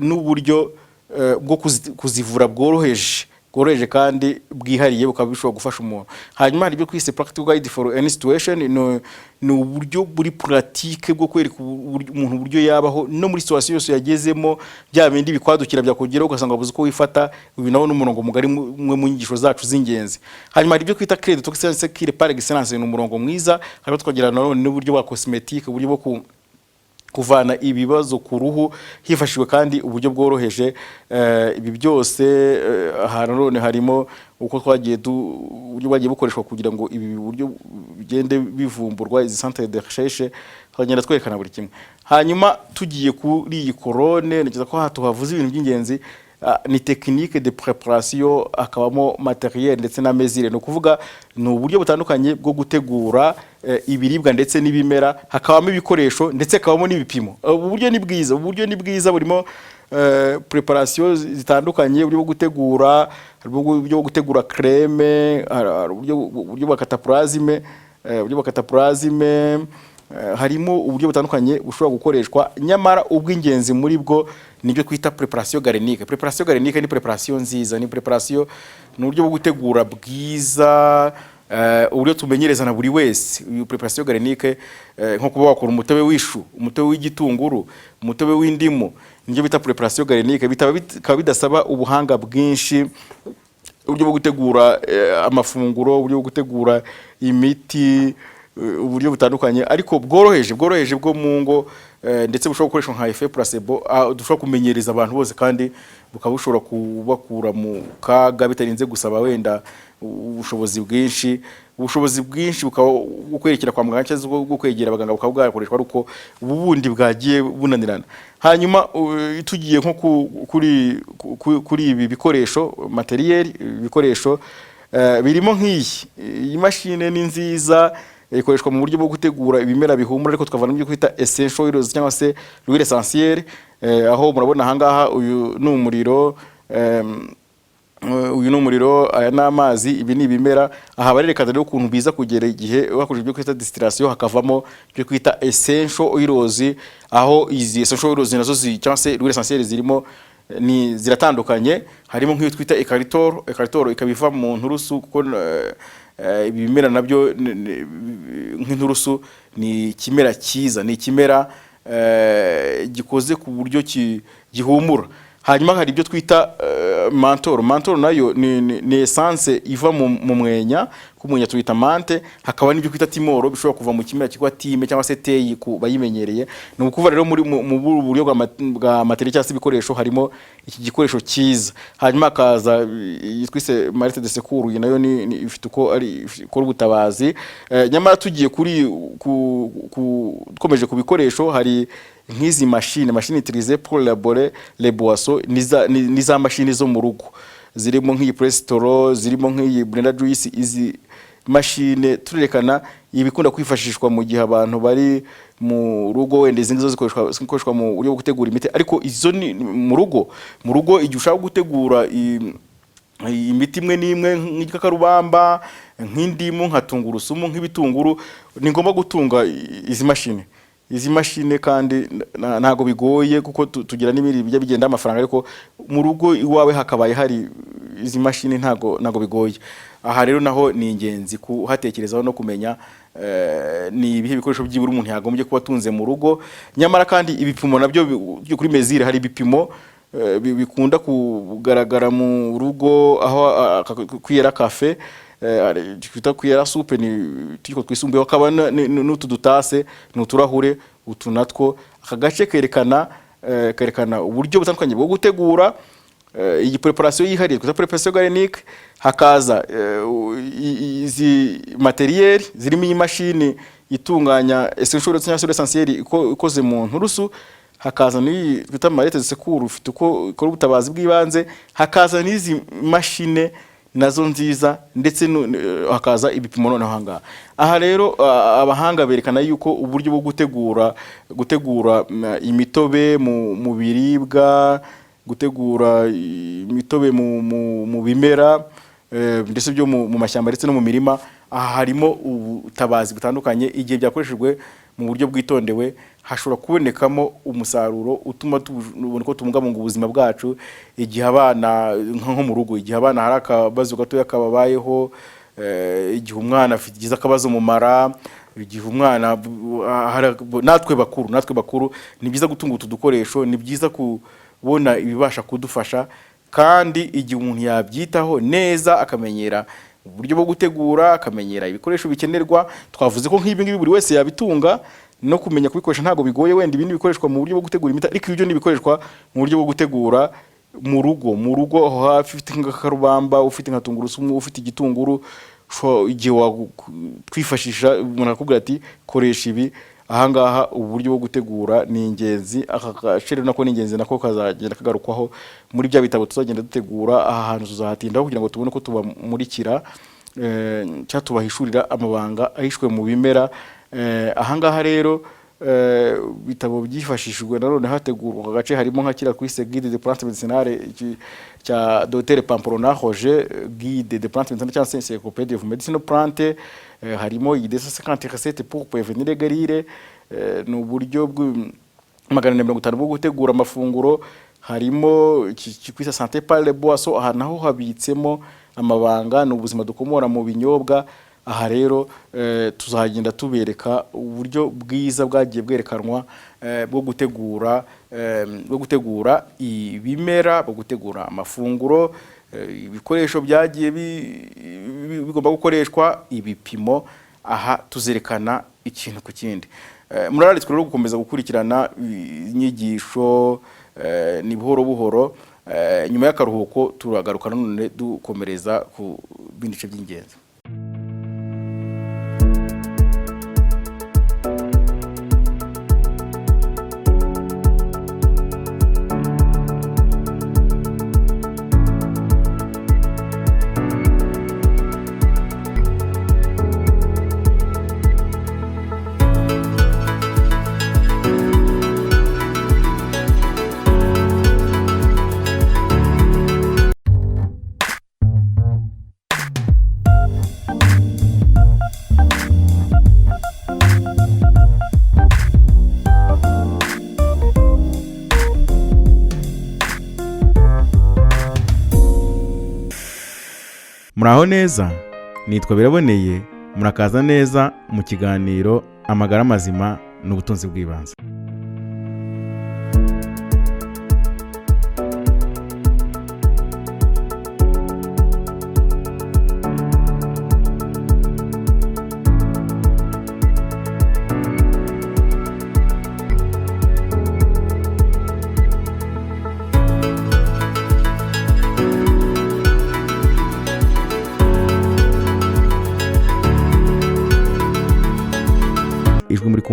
n'uburyo bwo kuzivura bworoheje kandi bwihariye, bukaba bishobora gufasha umuntu. Hanyuma hari ibyo kwise practical guide for any situation, ni uburyo buri pratique bwo kwereka umuntu uburyo yabaho no muri situation yose yagezemo, bya bindi bikwadukira byakugeraho ugasanga wabuze uko wifata. Ibi nawo n'umurongo mugari umwe mu nyigisho zacu z'ingenzi. Hanyuma hari ibyo kwita credit toxicity cure par excellence, ni umurongo mwiza. Hanyuma twagira nanone n'uburyo bwa cosmetique, uburyo bwo kuvana ibibazo ku ruhu hifashishwe kandi uburyo bworoheje. Ibi byose none harimo uko uburyo bwagiye bukoreshwa kugira ngo ibi buryo bigende bivumburwa, izi centre de recherche, twagenda twerekana buri kimwe. Hanyuma tugiye kuri iyi corone, nigeza ko tuhavuze ibintu by'ingenzi. Ni technique de préparation, akabamo matériel ndetse na mesure. No kuvuga ni uburyo butandukanye bwo gutegura ibiribwa ndetse n'ibimera, hakabamo ibikoresho ndetse hakabamo n'ibipimo. Uburyo ni bwiza burimo préparation zitandukanye, uburyo bwo gutegura, uburyo bwo gutegura crème, uburyo bwa cataplasme, harimo uburyo butandukanye bushobora gukoreshwa. Nyamara ubw'ingenzi muri bwo nibyo kwita préparation galénique. Préparation galénique ni préparation nziza, ni préparation n'uburyo bwo gutegura bwiza, uburyo tumenyereza na buri wese. Iyo préparation galénique nko kuba wakora umutobe w'ishu, umutobe w'igitunguru, umutobe w'indimu, nibyo bita préparation galénique. Bikaba bidasaba ubuhanga bwinshi, uburyo bwo gutegura amafunguro, uburyo bwo gutegura imiti, uburyo butandukanye ariko bworoheje bwo mu ngo, ndetse bushobora gukoreshwa nka effet placebo, dushobora kumenyereza abantu bose kandi bukaba bushobora kubakura mu kaga bitarinze gusaba wenda ubushobozi bwinshi bukaba bukwerekera kwa muganga cyangwa bwo kwegera abaganga, bukaba bwakoreshwa ariko ubundi bwagiye bunanirana. Hanyuma tugiye nko kuri ibi bikoresho materiel, ibikoresho birimo iyi mashine ni nziza, ikoreshwa mu buryo bwo gutegura ibimera bihumura, ariko tukavana n'ibyo kwita essential oils cyangwa se l'huile essentielle. Aho murabona ahangaha uyu ni umuriro, aya ni amazi, ibi ni ibimera. Aha barerekana rero ukuntu biza kugera igihe bakoresha ibyo kwita distillation, hakavamo ibyo kwita essential oils. Aho izi essential oils nazo cyangwa se l'huile essentielle zirimo ziratandukanye. Harimo nk'iyo twita ecaritor ikabiva mu nturusu, kuko ibimera nabyo nk'inturusu ni ikimera cyiza, ni ikimera gikoze ku buryo gihumura. Hanyuma hari ibyo twita mantoro nayo ni essence iva mu mwenya kumwenya tuyita mante, hakaba n'ibyo kwita timoro bishobora kuva mu kimera cyitwa time cyangwa se teyi ku bayimenyereye. Ni ukuvuga rero mu buryo bwa materi cyangwa se ibikoresho harimo iki gikoresho cyiza, hanyuma akaza twise marete de secours, nayo ni ifite uko ari ikora ubutabazi. Nyamara tugiye dukomeje ku bikoresho, hari nk'izi machine utilisées pour élaborer les boissons, ni za machine zo mu rugo zirimo nk'iyi prestoro, zirimo nk'iyi blender juice. Izi machine turerekana ibikunda kwifashishwa mu gihe abantu bari mu rugo, wenda izindi zo zikoreshwa mu buryo bwo gutegura imiti, ariko izo ni mu rugo igihe ushaka gutegura imiti imwe n'imwe nk'ikakarubamba, nk'indimu, nka tungurusumu, nk'ibitunguru, ni ngombwa gutunga izi mashine kandi ntago bigoye kuko tugira n'ibindi bijya bigenda amafaranga, ariko mu rugo iwawe hakabaye hari izi mashine ntago bigoye. Aha rero naho ni ingenzi kuhatekerezaho no kumenya ni ibihe bikoresho by'ibura umuntu yagombye kuba tunze mu rugo. Nyamara kandi ibipimo nabyo kuri mezire, hari ibipimo bikunda kugaragara mu rugo, aho kwiyera cafe twita kwiyera soupe, ni tiko twisumbuye, akaba n'utu dutase n'uturahure, utu natwo akagace kerekana uburyo butandukanye bwo gutegura iyi preparation yihariye twita preparation galenique. Hakaza izi materiel zirimo iyi mashini itunganya essentiel ikoze mu nturusu. Hakaza ni twita marete de secours ufite uko ikora ubutabazi bw'ibanze. Hakaza n'izi mashine nazo nziza, ndetse hakaza ibipimo noneho ahangaha. Aha rero abahanga berekana yuko uburyo bwo gutegura imitobe mu biribwa, gutegura imitobe mu bimera ndetse byo mu mashyamba ndetse no mu mirima, aha harimo ubutabazi butandukanye. Igihe byakoreshejwe mu buryo bwitondewe, hashobora kubonekamo umusaruro utuma tubona ko tubungabunga ubuzima bwacu. Igihe abana nko mu rugo, igihe abana hari akabazo gatoya kababayeho, igihe umwana afite akabazo mu mara, igihe umwana natwe bakuru ni byiza gutunga utu dukoresho, ni byiza kubona ibibasha kudufasha. Kandi igihe umuntu yabyitaho neza, akamenyera uburyo bwo gutegura, akamenyera ibikoresho bikenerwa, twavuze ko nk'ibi ngibi buri wese yabitunga, no kumenya kubikoresha ntago bigoye. Wenda ibindi bikoreshwa mu buryo bwo gutegura imiti, ariko ibyo nibikoreshwa mu buryo bwo gutegura mu rugo aho hafi, ufite nk'akakarubamba, ufite nka tungurusumu, ufite igitunguru, igihe twifashisha umuntu akubwira ati koresha ibi. Ahangaha uburyo bwo gutegura ni ingenzi. Aka gaciro nako ni ingenzi, nako kazagenda kagarukwaho muri bya bitabo tuzagenda dutegura. Aha hantu tuzahatindaho kugira ngo tubone ko tubamurikira cyangwa tubahishurira amabanga ahishwe mu bimera. Ahangaha rero bitabo byifashishijwe nanone hategurwa agace, harimo nka kira kwise guide de plantes médicinales cya Dr Pamplona Roger, guide de plantes médicinales cyangwa encyclopédie de médecine plante. Harimo iyi 250 recettes pour prévenir les guérir, n'uburyo bw'150 bwo gutegura amafunguro. Harimo kwisa santé par les boissons, aha naho habitsemo amabanga n'ubuzima dukomora mu binyobwa. Aha rero tuzagenda tubereka uburyo bwiza bwagiye bwerekanwa bwo gutegura ibimera, bwo gutegura amafunguro, ibikoresho byagiye bigomba gukoreshwa, ibipimo. Aha tuzerekana ikintu ku kindi. Muraritswe rero gukomeza gukurikirana inyigisho ni buhoro. Nyuma y'akaruhuko turagaruka none dukomereza ku bindi bice by'ingenzi. Muraho neza, nitwa Biraboneye, murakaza neza mu kiganiro amagara mazima n'ubutunzi bw'ibanze.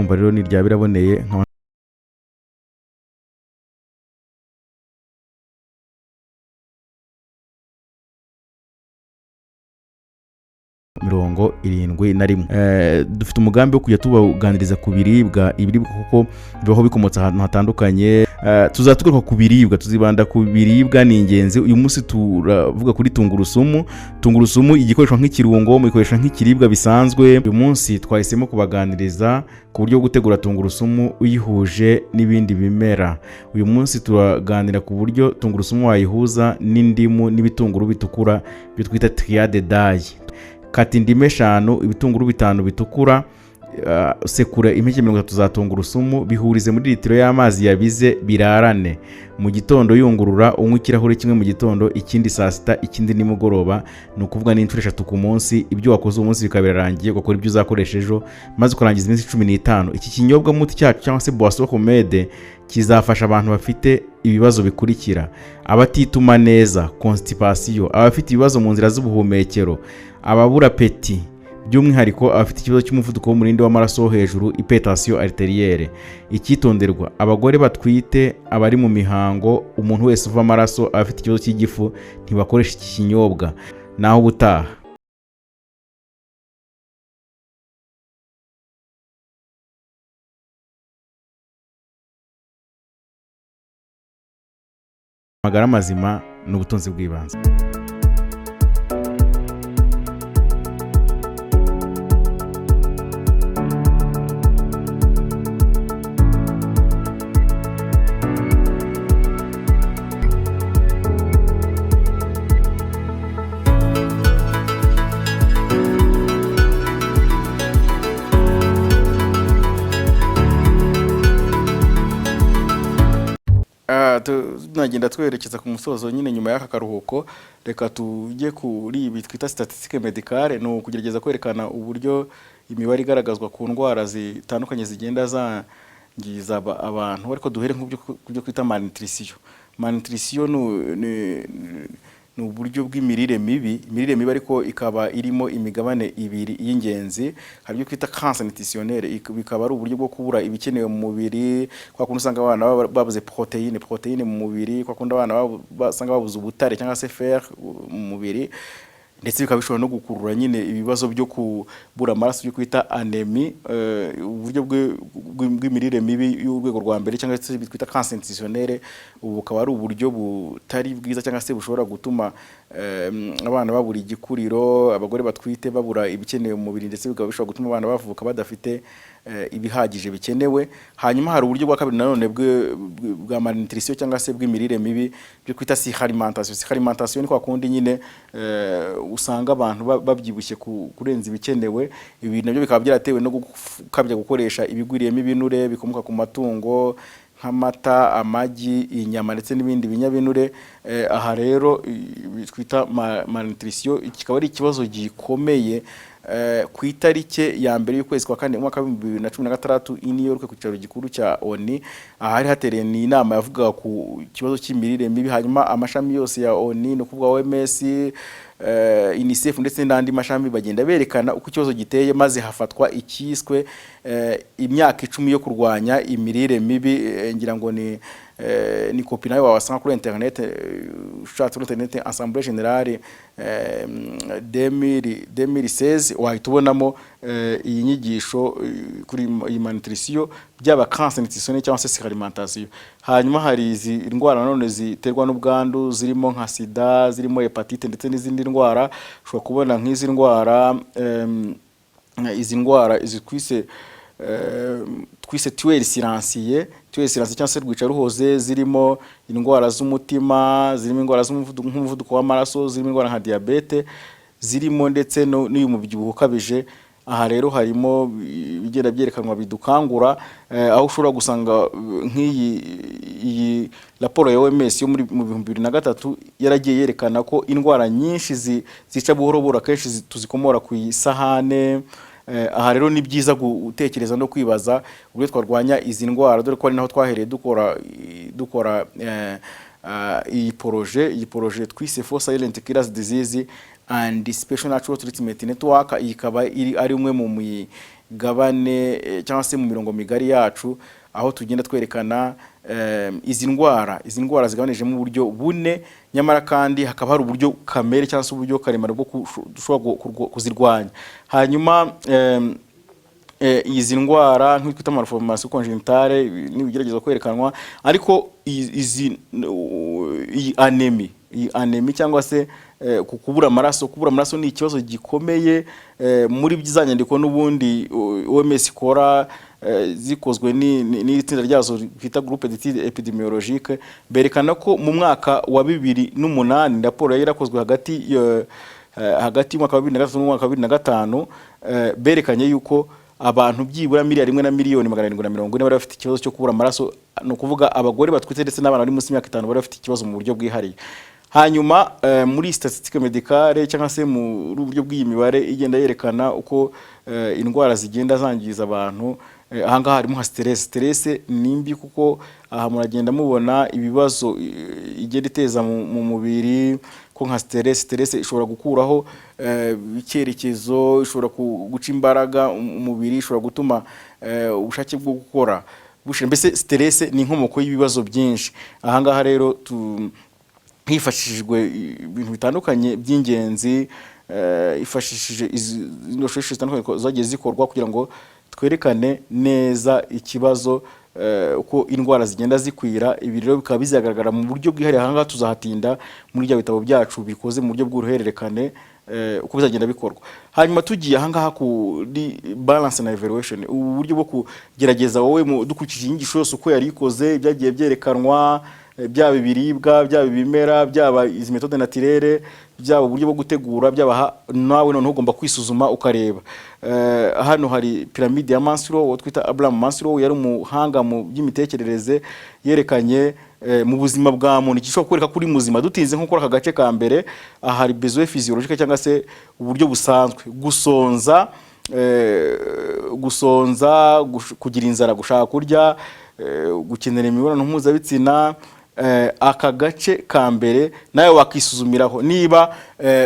ndumva rero ni rya biraboneye mirongo 71. Dufite umugambi wo kujya tubaganiriza ku biribwa kuko bibaho bikomotse ahantu hatandukanye. Tuzatugaruka ku biribwa, tuzibanda ku biribwa ni ingenzi. Uyu munsi turavuga kuri tungurusumu. Tungurusumu igikoreshwa nk'ikirungo, mu ikoresha nk'ikiribwa bisanzwe. Uyu munsi twahisemo kubaganiriza ku buryo bwo gutegura tungurusumu uyihuje n'ibindi bimera. Uyu munsi turaganira ku buryo tungurusumu wayihuza n'indimu n'ibitunguru bitukura byo twita triade d'ail. Kata indimu 5, ibitunguru 5 bitukura, sekura impeke 30 za tungurusumu, bihurize muri litiro y'amazi yabize birarane. Mu gitondo yungurura, unywa ikirahure kimwe mu gitondo, ikindi saa sita, ikindi nimugoroba. Ni ukuvuga n'inshuro 3 ku munsi. Ibyo wakoze umunsi bikabirarangiye, ugakora ibyo uzakoresha ejo, maze ukarangiza iminsi 15. Iki kinyobwa muti cyacu cyangwa se boisson homemade kizafasha abantu bafite ibibazo bikurikira: abatituma neza constipation, abafite ibibazo mu nzira z'ubuhumekero, ababura peti, by'umwihariko abafite ikibazo cy'umuvuduko w'umurindi w'amaraso wo hejuru hypertension arterielle. Icyitonderwa: abagore batwite, abari mu mihango, umuntu wese uva amaraso, abafite ikibazo cy'igifu ntibakoresha iki kinyobwa. Naho ubutaha. Amagara mazima n'ubutunzi bw'ibanze. Tunagenda twerekeza ku musozo nyine nyuma y'aka karuhuko. Reka tujye kuri ibi twita statistique médicale, no kugerageza kwerekana uburyo imibare igaragazwa ku ndwara zitandukanye zigenda zangiza abantu. Ariko duhere nk'ubyo kwita malnutrition. Malnutrition ni uburyo bw'imirire mibi. Imirire mibi ariko ikaba irimo imigabane ibiri y'ingenzi. Hari ibyo kwita carence nutritionnelle, bikaba ari uburyo bwo kubura ibikenewe mu mubiri. Kwa kundi usanga abana babuze proteine mu mubiri, kwa kundi abana basanga babuze ubutare cyangwa se fer mu mubiri, ndetse bikaba bishobora no gukurura nyine ibibazo byo kubura amaraso byo kwita anemie. Uburyo bw'imirire mibi y'urwego rwa mbere cyangwa se bitwita carence nutritionnelle, ubu bukaba ari uburyo butari bwiza cyangwa se bushobora gutuma abana babura igikuriro, abagore batwite babura ibikenewe mu mubiri, ndetse bikaba bishobora gutuma abana bavuka badafite ibihagije bikenewe. Hanyuma hari uburyo bwa kabiri nanone bwa malnutrition cyangwa se bw'imirire mibi byo kwita suralimentation. Suralimentation ni kwa kundi nyine usanga abantu babyibushye kurenza ibikenewe. Ibi nabyo bikaba byaratewe no gukabya gukoresha ibigwiriyemo ibinure bikomoka ku matungo nk'amata, amagi, inyama ndetse n'ibindi binyabinure. Aha rero twita malnutrition kikaba ari ikibazo gikomeye. Ku itarike ya mbere y'ukwezi kwa 4 mwaka wa 2016 i New York ku cyaro gikuru cya ONU, ahari hatereye ni inama yavuga ku kibazo cy'imirire mibi. Hanyuma amashami yose ya ONU no kuvuga OMS, UNICEF ndetse n'andi mashami bagenda berekana uko ikibazo giteye, maze hafatwa ikiswe imyaka 10 yo kurwanya imirire mibi. Ngira ngo ni kopi nayo wabasanga kuri internet, ushatse kuri internet Assemblée Générale 2016 wahitubonamo iyi nyigisho kuri malnutrition byaba carence nutritionnelle cyangwa se suralimentation. Hanyuma hari izi ndwara none ziterwa n'ubwandu zirimo nka sida, zirimo hepatite ndetse n'izindi ndwara. Ushobora kubona nk'izi ndwara izi twise tuelle silencieux cyangwa se rwica ruhoze, zirimo indwara z'umutima, zirimo indwara z'umuvuduko w'amaraso, zirimo indwara nka diabete, zirimo ndetse n'uyu mubyibuho ukabije. Aha rero harimo bigenda byerekanwa bidukangura, aho ushobora gusanga nk'iyi raporo ya OMS yo mu 2003 yaragiye yerekana ko indwara nyinshi zica buhoro buhoro kenshi tuzikomora ku isahane. Aha rero ni byiza gutekereza no kwibaza uburyo twarwanya izi ndwara, dore ko ari naho twahereye dukora iyi projet twise For Silent Killers Disease and Special Natural Treatment Network. Ikaba ari umwe migabane cyangwa se mu mirongo migari yacu, aho tugenda twerekana izi ndwara zigabanije mu buryo bune, nyamara kandi hakaba hari uburyo kamere cyangwa se uburyo karemano bwo dushobora kuzirwanya. Hanyuma izi ndwara nk'itwa malformation congénitale nibigerageza kwerekanwa, ariko iyi anémie cyangwa se kubura amaraso ni ikibazo gikomeye muri byizanyandiko n'ubundi OMS ikora zikozwe n'itsinda ryazo bita groupe d'études épidémiologiques, berekana ko mu mwaka wa 2008 raporo yari yarakozwe hagati y'umwaka wa 2003 n'umwaka wa 2005, berekanye yuko abantu byibura miliyari 1,740,000 bari bafite ikibazo cyo kubura amaraso, no kuvuga abagore batwite ndetse n'abana bari munsi y'imyaka 5 bari bafite ikibazo mu buryo bwihariye. Hanyuma muri statistique médicale cyangwa se mu buryo bw'imibare igenda yerekana uko indwara zigenda zangiza abantu, ahangaha harimo stress nimbi, kuko aha muragenda mubona ibibazo igenda iteza mu mubiri, ko nka stress ishobora gukuraho icyerekezo, ishobora guca imbaraga umubiri, ishobora gutuma ubushake bwo gukora bushira. Mbese stress ni inkomoko y'ibibazo byinshi. Ahangaha rero hifashishijwe ibintu bitandukanye by'ingenzi, ifashishije izo shusho zitandukanye zagiye zikorwa kugira ngo twerekane neza ikibazo uko indwara zigenda zikwira. Ibi rero bikaba bizagaragara mu buryo bwihariye. Ahangaha tuzahatinda muri bya bitabo byacu bikoze mu buryo bw'uruhererekane uko bizagenda bikorwa. Hanyuma tugiye ahangaha kuri balance na evaluation, uburyo bwo kugerageza wowe dukurikije inyigisho yose uko yari ikoze, byagiye byerekanwa, byaba ibiribwa, byaba ibimera, byaba izi méthode naturelle, byaba uburyo bwo gutegura, byaba nawe none ugomba kwisuzuma ukareba. Hano hari pyramide ya Maslow, wo twita Abraham Maslow, yari umuhanga mu by'imitekerereze, yerekanye mu buzima bwa muntu gishobora kwereka kuri muzima. Dutinze nko kora aka gace ka mbere, hari besoin physiologique cyangwa se uburyo busanzwe: gusonza, kugira inzara, gushaka kurya, gukenera imibonano mpuzabitsina. Aka gace ka mbere nawe wakisuzumiraho niba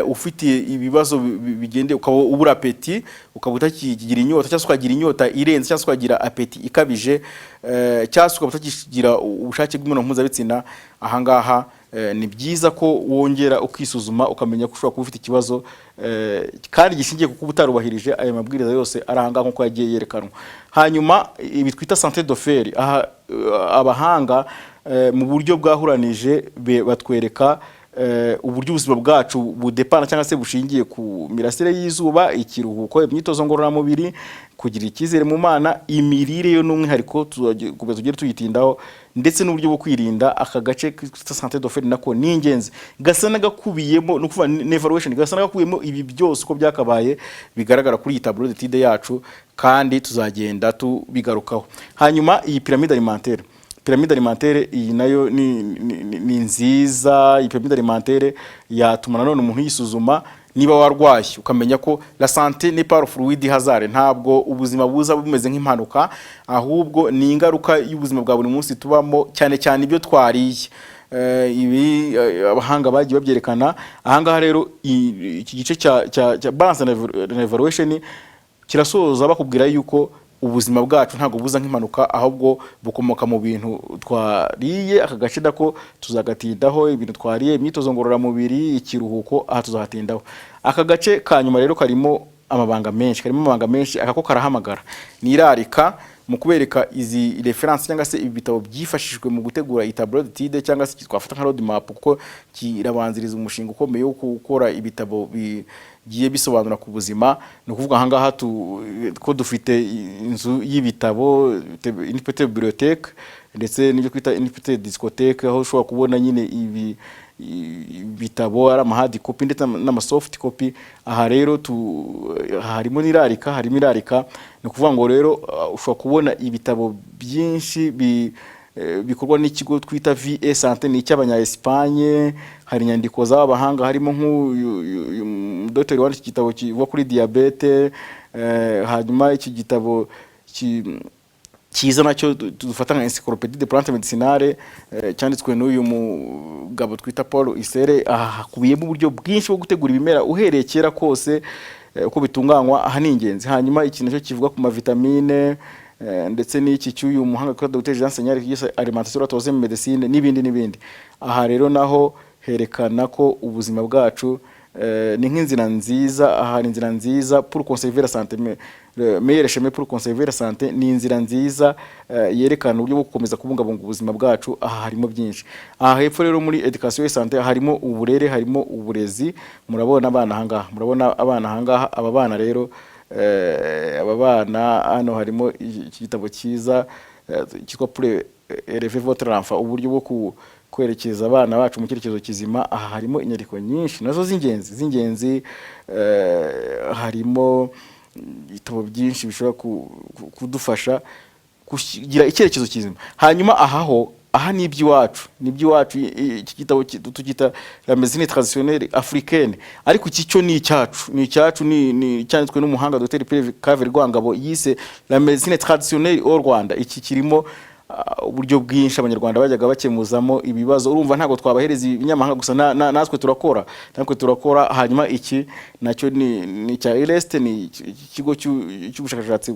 ufite ibibazo bigendeye, ukaba ubura apeti, ukaba utakigira inyota, cyangwa ukagira inyota irenze, cyangwa ukagira apeti ikabije, cyangwa ukaba utakigira ubushake bw'imibonano mpuzabitsina. Ahangaha ni byiza ko wongera ukisuzuma ukamenya ko ushobora kuba ufite ikibazo kandi gishingiye kuko utarubahirije aya mabwiriza yose ari ahangaha nkuko yagiye yerekanwa. Hanyuma ibi twita santé de fer, aha abahanga mu buryo bwahuranije batwereka uburyo ubuzima bwacu budepana cyangwa se bushingiye ku mirasire y'izuba, ikiruhuko, imyitozo ngororamubiri, kugira icyizere mu mana, imirire yo n'umwihariko tugere tuyitindaho, ndetse n'uburyo bwo kwirinda. Aka gace ka santé de fer nako ni ingenzi, gasa n'agakubiyemo, no kuva evaluation gasa n'agakubiyemo ibi byose uko byakabaye bigaragara kuri iyi tableau d'étude yacu, kandi tuzagenda tubigarukaho. Hanyuma iyi pyramide alimentaire iyi nayo ni nziza. Iyi pyramide alimentaire yatuma nanone umuntu yisuzuma niba warwaye, ukamenya ko la santé n'est pas fluide hazard, ntabwo ubuzima buza bumeze nk'impanuka, ahubwo ni ingaruka y'ubuzima bwa buri munsi tubamo, cyane cyane ibyo twariye. Ibi abahanga bagiye babyerekana. Ahangaha rero iki gice cya balance na evaluation kirasoza bakubwira yuko ubuzima bwacu ntabwo buza nk'impanuka, ahubwo bukomoka mu bintu twariye. Aka gace nako tuzagatindaho, ibintu twariye, imyitozo ngororamubiri, ikiruhuko, aha tuzahatindaho. Aka gace ka nyuma rero karimo amabanga menshi, aka ko karahamagara nirarika mu kubereka izi reference cyangwa se ibitabo byifashishwe mu gutegura tableau d'étude, cyangwa se twafata nka road map, kuko kirabanziriza umushinga ukomeye wo gukora ibitabo bigiye bisobanura ku buzima. No kuvuga ahangaha ko dufite inzu y'ibitabo, une petite bibliothèque, ndetse n'ibyo kwita une petite discothèque, aho ushobora kubona nyine ibi bitabo ari hard copy ndetse n'ama soft copy. Aha rero harimo irarika, no kuvuga ngo rero ushobora kubona ibitabo byinshi bikorwa n'ikigo twita VE Santé, ni icy'abanya Espagne. Hari inyandiko z'abahanga, harimo nk'uyu Dr. wanditse igitabo kivuga kuri diabete. Hanyuma iki gitabo kiza nacyo dufata nka encyclopédie de plantes médicinales, cyanditswe n'uyu mugabo twita Paul Isere. Aha hakubiyemo uburyo bwinshi bwo gutegura ibimera uhereye kera kose, uko bitunganywa aha ni ingenzi. Hanyuma ikintu cyo kivuga ku mavitamine ndetse n'iki cy'uyu muhanga kwa Dr Jean Senyari kigise alimentation ratoze mu medicine n'ibindi. Aha rero naho herekana ko ubuzima bwacu ni nk'inzira nziza, aha ni inzira nziza pour conserver la santé, meilleur chemin pour conserver la santé, ni inzira nziza yerekana uburyo bwo gukomeza kubungabunga ubuzima bwacu. Aha harimo byinshi. Aha hepfo rero muri education et santé harimo uburere, harimo uburezi. Murabona abana ahangaha, aba bana rero aba bana hano harimo iki gitabo cyiza cyitwa pour élever votre enfant, uburyo bwo kwerekeza abana bacu mu cyerekezo kizima. Aha harimo inyandiko nyinshi nazo z'ingenzi, harimo ibitabo byinshi bishobora kudufasha kugira icyerekezo kizima. Hanyuma aha ni iby'iwacu, iki gitabo tukita la médecine traditionnelle africaine, ariko iki cyo ni icyacu, ni cyanditswe n'umuhanga Dr Pierre Claver Rwangabo yise la médecine traditionnelle au Rwanda. Iki kirimo uburyo bwinshi abanyarwanda bajyaga bakemuzamo ibibazo. Urumva ntago twabahereza ibinyamahanga gusa, natwe turakora. Hanyuma iki nacyo ni cya IREST, ni ikigo cy'ubushakashatsi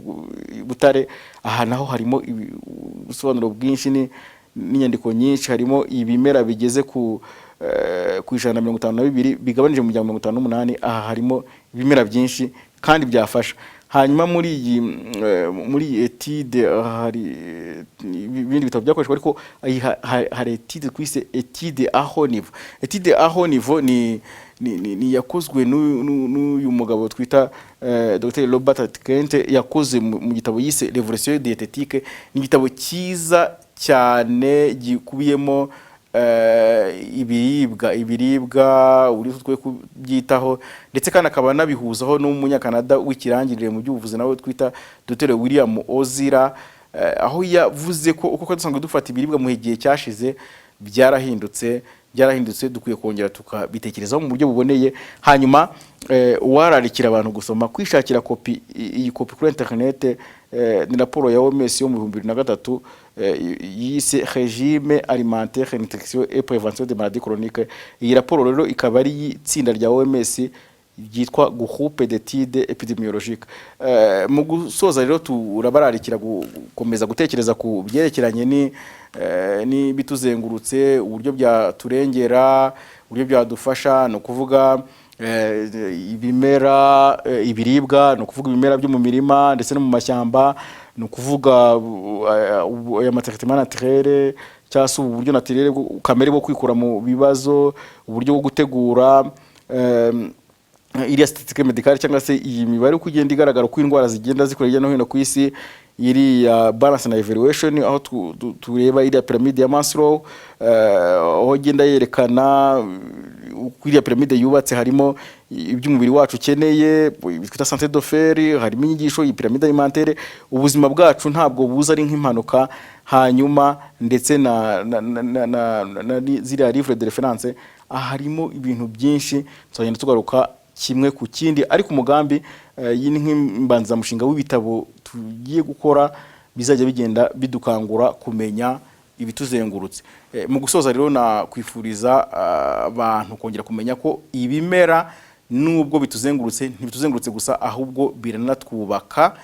Butare. Aha naho harimo ubusobanuro bwinshi n'inyandiko nyinshi. Harimo ibimera bigeze ku 152 bigabanije mu 58. Aha harimo ibimera byinshi kandi byafasha. Hanyuma muri etide hari ibindi bitabo byakoreshwa, ariko hari etide kwise etide à haut niveau. Etide à haut niveau ni yakozwe n'uyu mugabo twita Dr Robert Atkins, yakoze mu gitabo yise Révolution diététique. Ni igitabo cyiza cyane gikubiyemo ibiribwa uri twe kubyitaho, ndetse kandi akaba nabihuzaho n'umunyakanada w'ikirangirire mu by'ubuvuzi nawe twita Dr William Ozira, aho yavuze ko uko dusanzwe dufata ibiribwa mu gihe cyashize byarahindutse, dukwiye kongera tukabitekerezaho mu buryo buboneye. Hanyuma wararikira abantu gusoma, kwishakira iyi kopi kuri internet. Ni raporo ya OMS yo mu 2003 yise Régime alimentaire, nutrition et prévention des maladies chroniques. Iyi raporo rero ikaba ari itsinda rya OMS ryitwa Groupe d'études épidémiologiques. Mu gusoza rero turabararikira gukomeza gutekereza ku byerekeranye ni bituzengurutse, uburyo byaturengera, uburyo byadufasha. No kuvuga ibimera, ibiribwa, no kuvuga ibimera byo mu mirima ndetse no mu mashyamba, no kuvuga aya matraitement naturel cyangwa se uburyo naturel kamere bwo kwikura mu bibazo, uburyo bwo gutegura iriya statistique médicale cyangwa se iyi mibare uko igenda igaragara uko indwara zigenda zikora hirya no hino ku isi. Iriya balance na evaluation, aho tureba iriya pyramide ya Maslow, aho igenda yerekana uko iriya pyramide yubatse. Harimo iby'umubiri wacu ukeneye bitwita santé d'offre, harimo inyigisho, iyi pyramide alimentaire. Ubuzima bwacu ntabwo buza ari nk'impanuka. Hanyuma ndetse na ziriya livre de référence, harimo ibintu byinshi tuzagenda tugaruka kimwe ku kindi, ariko umugambi yini nk'imbanzamushinga w'ibitabo tugiye gukora bizajya bigenda bidukangura kumenya ibituzengurutse. Mu gusoza rero nakwifuriza abantu kongera kumenya ko ibimera nubwo bituzengurutse, ntibituzengurutse gusa, ahubwo biranatwubaka,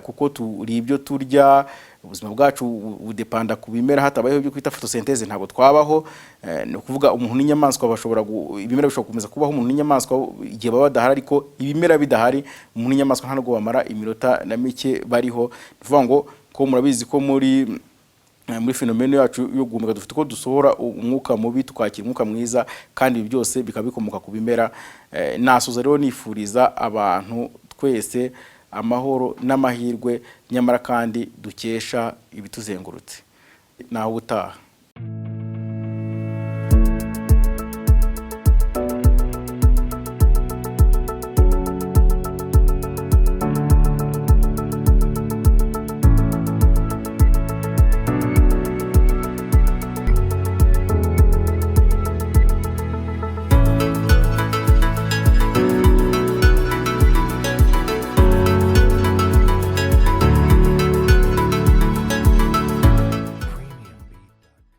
kuko turi ibyo turya. Ubuzima bwacu budepanda ku bimera. Hatabayeho byo kwita photosynthèse ntabwo twabaho. No kuvuga umuntu n'inyamaswa bashobora ibimera bishobora gukomeza kubaho umuntu n'inyamaswa igihe baba badahari, ariko ibimera bidahari umuntu n'inyamaswa ntabwo bamara iminota na mike bariho. Bivuga ngo ko murabizi ko muri fenomeno yacu yo guhumeka dufite ko dusohora umwuka mubi tukakira umwuka mwiza, kandi ibi byose bikaba bikomoka ku bimera. Nasoza rero nifuriza abantu twese amahoro n'amahirwe, nyamara kandi dukesha ibituzengurutse. Naho utaha.